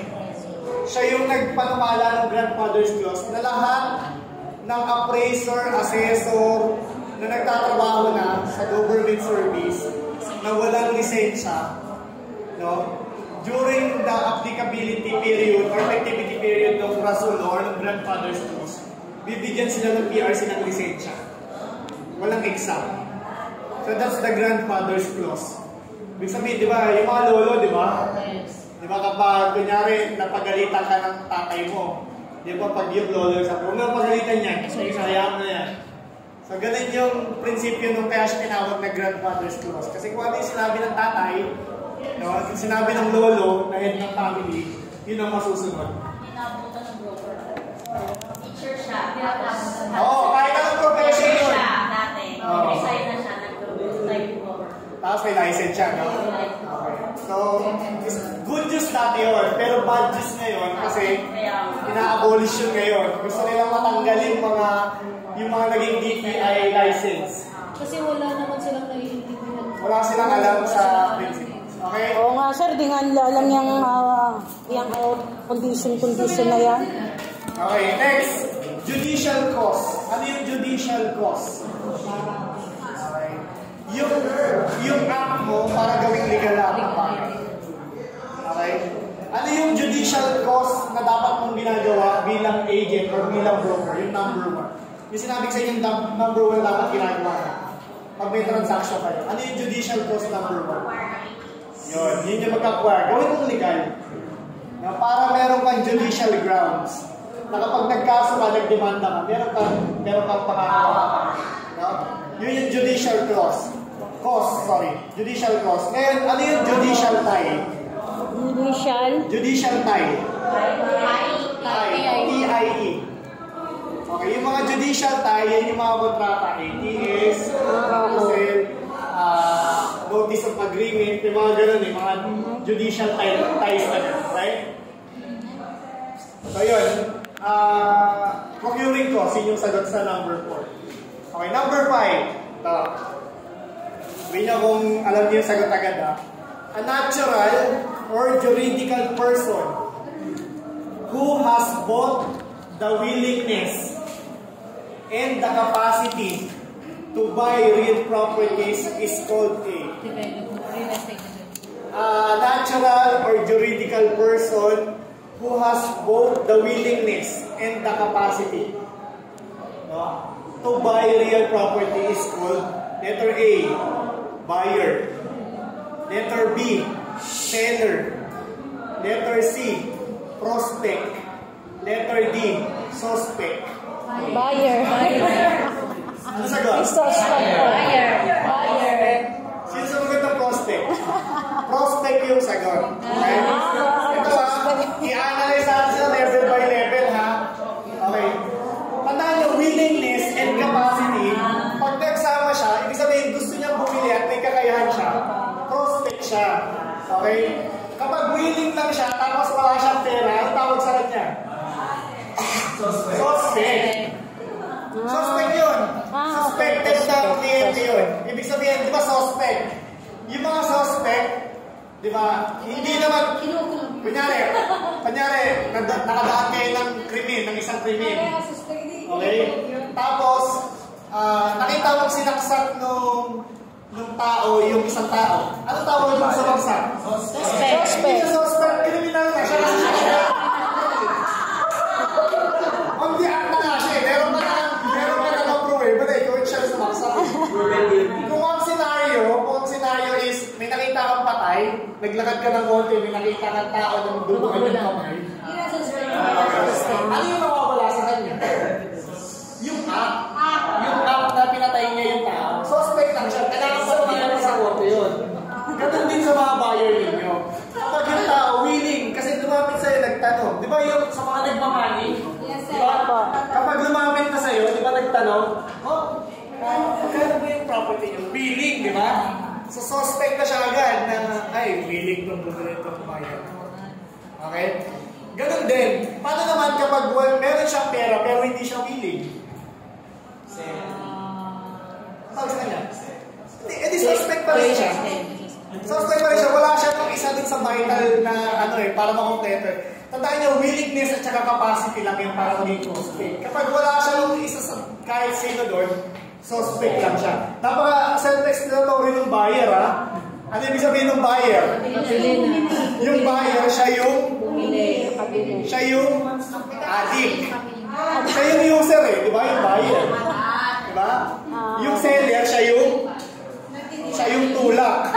Speaker 1: Siya yung nagpanumala ng grandfather's clause na lahat ng appraiser, assessor, na nagtatrabaho na sa government service na walang lisensya, no? During the applicability period or effectivity period ng Rasul or ng grandfather's clause, bibigyan sila ng PRC ng lisensya. Walang exam. So that's the grandfather's clause. Ibig sabihin, di ba, yung mga lolo, di ba? Di ba kapag, kunyari, napagalitan ka ng tatay mo, di ba pag yung lolo, sabi, huwag na pagalitan niya, kasi sayang na yan. So, ganun yung prinsipyo nung kaya siya tinawag na grandfather's clause. Kasi kung ano yung sinabi ng tatay, no, yung sinabi ng lolo, na head ng family, yun ang masusunod.
Speaker 4: Inabutan ng broker. Teacher siya.
Speaker 1: Oo, kahit anong profession yun.
Speaker 4: Teacher siya dati. Resign na siya ng broker.
Speaker 1: Tapos may license siya, no? Okay. So, good news dati yun, pero bad news ngayon kasi ina-abolish yun ngayon. Gusto nilang matanggalin yung mga naging DTI license.
Speaker 8: Kasi wala naman silang naiintindihan.
Speaker 1: Wala silang alam sa principles. Okay?
Speaker 2: Oo nga sir, di nga alam yung condition na yan.
Speaker 1: Okay, next. Judicial cost. Ano yung judicial cost? Okay. Yung act mo para gawing legal act. Okay? Ano yung judicial cost na dapat mong ginagawa bilang agent or bilang broker? Yung number 1. Yung sinabi sa inyo, number 1 dapat ginagawa na. Pag may transaction kayo. Ano yung judicial cost number 1? Yun yung mag-acquire. Gawin mong legal. Na para meron kang judicial grounds. Na kapag nagkaso ka, nagdemanda ka, meron kang pakakawa. No? Yun yung judicial cost. Judicial cost. Ngayon, ano yung judicial tie? Judicial tie. T-I-E. Okay, yung mga judicial tie, yan yung mga kontrata. ATS, notice of agreement, yung mga ganun eh, mga judicial ties na ganun, right? So yun, procuring cost, yun yung sagot sa number 4. Okay, number 5. Ito. Sabihin nyo kung alam niyo yung sagot agad ha. A natural or juridical person who has both the willingness and the capacity to buy real properties is called a natural or juridical person who has both the willingness and the capacity, no, to buy real property is called letter A, buyer, letter B, seller, letter C, prospect, letter D, suspect.
Speaker 2: Buyer.
Speaker 1: Ano sagot?
Speaker 2: Buyer.
Speaker 1: Sino sumagot ng prospect? Prospect yung sagot. Okay? Ito i-analyze natin sa level by Okay? Kapag willing lang siya, tapos wala siyang pera, ano tawag sa kanya? Suspect. Suspect yun. Suspected na kliyente yun. Ibig sabihin, di ba suspect? Yung mga suspect, di ba, hindi naman, kunyari, nakadaan kayo ng krimen, ng isang krimen. Okay? Tapos, nakita mong sinaksak nung tao, yung isang tao. Ano tawag yung sa bagsak? Suspect. Hindi siya suspect, criminal na siya. On the act na nga siya, meron pa na-approve eh, but ikaw siya sa bagsak. Kung ang scenario is, may nakita kang patay, naglakad ka ng konti, may nakita kang tao ng dumaan yung kamay. Ano yung nawawala sa kanya? Yung act. Yung act na pinatay niya yung tao. Suspect lang siya. Kailangan pa naman sa korte yun. Ganun din sa mga buyer ninyo. Kapag yung tao willing, kasi lumapit sa'yo nagtanong. Di ba yung sa mga nagmamani? Diba? Kapag lumapit na sa'yo, di ba nagtanong? Magkano ba yung property niyo? Willing, di ba? So suspect na siya agad na, ay, willing itong bumili itong buyer. Okay? Ganun din. Paano naman kapag meron siyang pera pero hindi siya willing? Tawag sa kanya? Hindi, suspect pa rin siya. Suspect pa rin siya. Wala siya ng isa din sa vital na para makompleto. Tandaan niyo, willingness at saka capacity lang yun para maging suspect. Kapag wala siya ng isa sa kahit sino doon, suspect lang siya. Self-explanatory ng buyer, ha? Ano ibig sabihin ng buyer? Yung buyer, siya yung addict. Siya yung user eh, di ba? Yung buyer. Diba? Yung seller, siya yung tulak.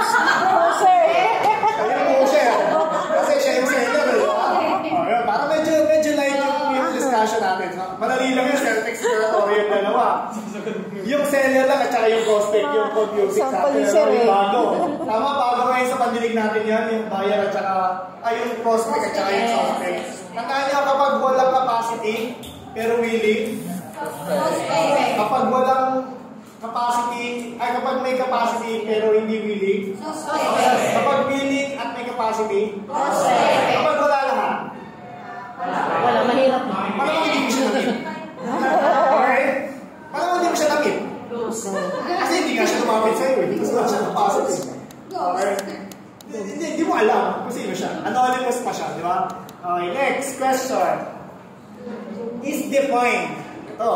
Speaker 1: Siya yung user. Kasi siya yung seller, diba? Para medyo light yung discussion natin. Madali lang yung self-explanatory yung dalawa. Yung seller lang at saka yung prospect, yung confusing sa atin. Yung bago. Tama, bago ngayon sa pandinig natin yan, yung buyer at saka, yung prospect at saka yung suspect. Tandaan niyo, kapag walang capacity, pero willing, kapag walang capacity, kapag may capacity pero hindi willing, kapag willing at may capacity, kapag wala lahat,
Speaker 3: Wala, mahirap.
Speaker 1: malamang hindi mo siya namit. Okay? Malamang hindi mo siya namit. Kasi hindi nga siya lumapit sa'yo, hindi kasi wala siya capacity. Okay? Hindi mo alam kung sino siya. Anonymous pa siya, di ba? Okay, next question. Is defined. Ito,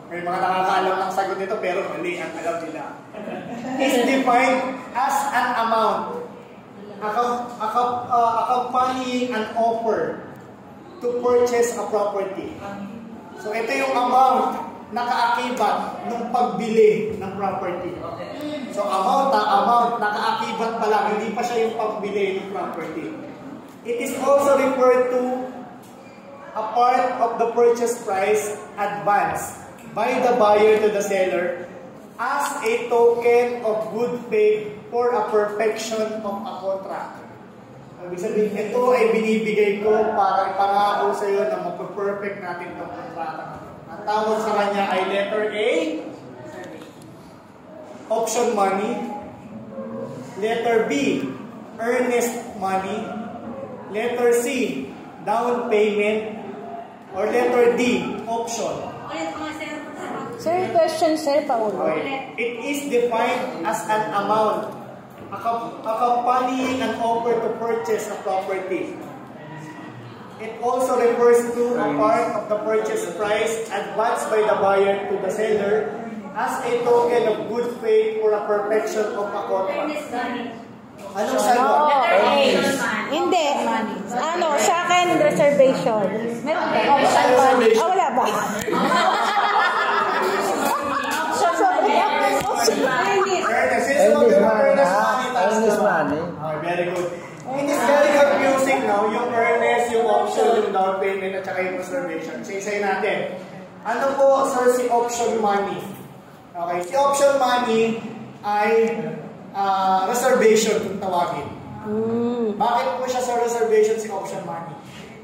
Speaker 1: may mga nakakaalam ng sagot nito pero mali ang alam nila. Is defined as an amount accompanying an offer to purchase a property. So ito yung amount na kaakibat ng pagbili ng property. So amount nakaakibat pa lang, hindi pa siya yung pagbili ng property. It is also referred to a part of the purchase price advanced by the buyer to the seller as a token of good faith for a perfection of a contract. Ibig sabihin, ito ay binibigay ko para ipangako sa iyo na mapaperfect natin itong kontrata. Ang tawag sa kanya ay letter A, option money. Letter B, earnest money. Letter C, down payment. Or letter D, option.
Speaker 2: Sir, question, sir, paulo.
Speaker 1: Okay. It is defined as an amount accompanying an offer to purchase a property. It also refers to a part of the purchase price advanced by the buyer to the seller as a token of good faith for a perfection of a contract. Anong sagot?
Speaker 2: Hindi. Sa akin, reservation. Meron ba? Wala ba?
Speaker 7: Earnest money.
Speaker 1: Very good. It is very confusing, no? Yung earnest, yung option, yung down payment, at saka yung reservation. Isa-isayin natin. Ano po, sir, si option money? Okay, si option money ay reservation kung tawagin. Bakit po siya sa reservation si option money?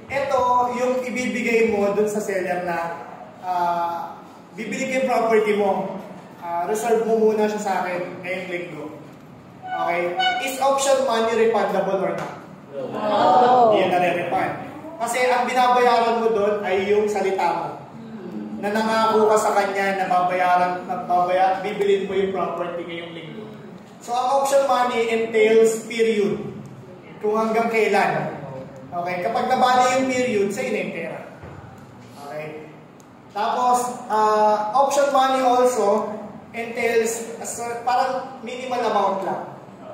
Speaker 1: Ito, yung ibibigay mo dun sa seller na bibili ko yung property mo. Reserve mo muna siya sa akin ngayong linggo. Okay? Is option money refundable or not?
Speaker 2: No.
Speaker 1: Hindi yan nare-refund. Kasi ang binabayaran mo doon ay yung salita mo. Na nangako ka sa kanya na bibilin mo yung property ngayong linggo. So ang option money entails period. Kung hanggang kailan. Okay? Kapag nabali yung period, sa'yo na yung pera. Okay? Tapos, option money also entails parang minimal amount lang.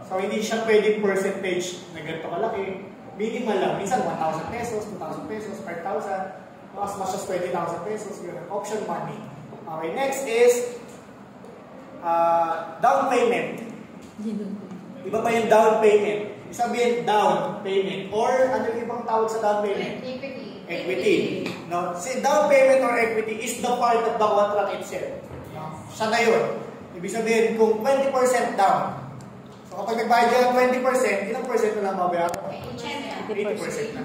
Speaker 1: So hindi siya pwedeng percentage na ganito kalaki. Minimal lang. Minsan 1,000 pesos, 2,000 pesos, 5,000. As much as 20,000 pesos. Yun. Option money. Okay, next is down payment. Iba pa yung down payment. Sabihin down payment. Or ano yung ibang tawag sa down payment? Equity. No? Si down payment or equity is the part of the contract itself. No? Siya na yun. Ibig sabihin, kung 20% down. So kapag nagbayad ka ng 20%, ilang percent na lang mabayaran? 80% na.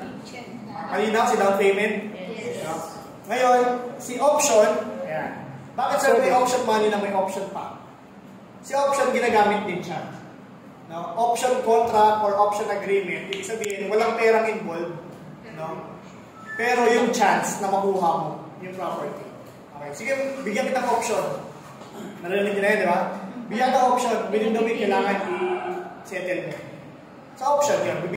Speaker 1: Kanina si down payment? Yes. No? Ngayon, si option, ayan. Bakit sir may option money na may option pa? Si option ginagamit din siya. No? Option contract or option agreement, ibig sabihin, walang perang involved. No? Pero yung chance na makuha mo yung property. Okay, sige, bigyan kita ng option. Narinig niyo na yun, di ba? Bigyan ng option, within the week, kailangan i-settle mo. Sa option yun,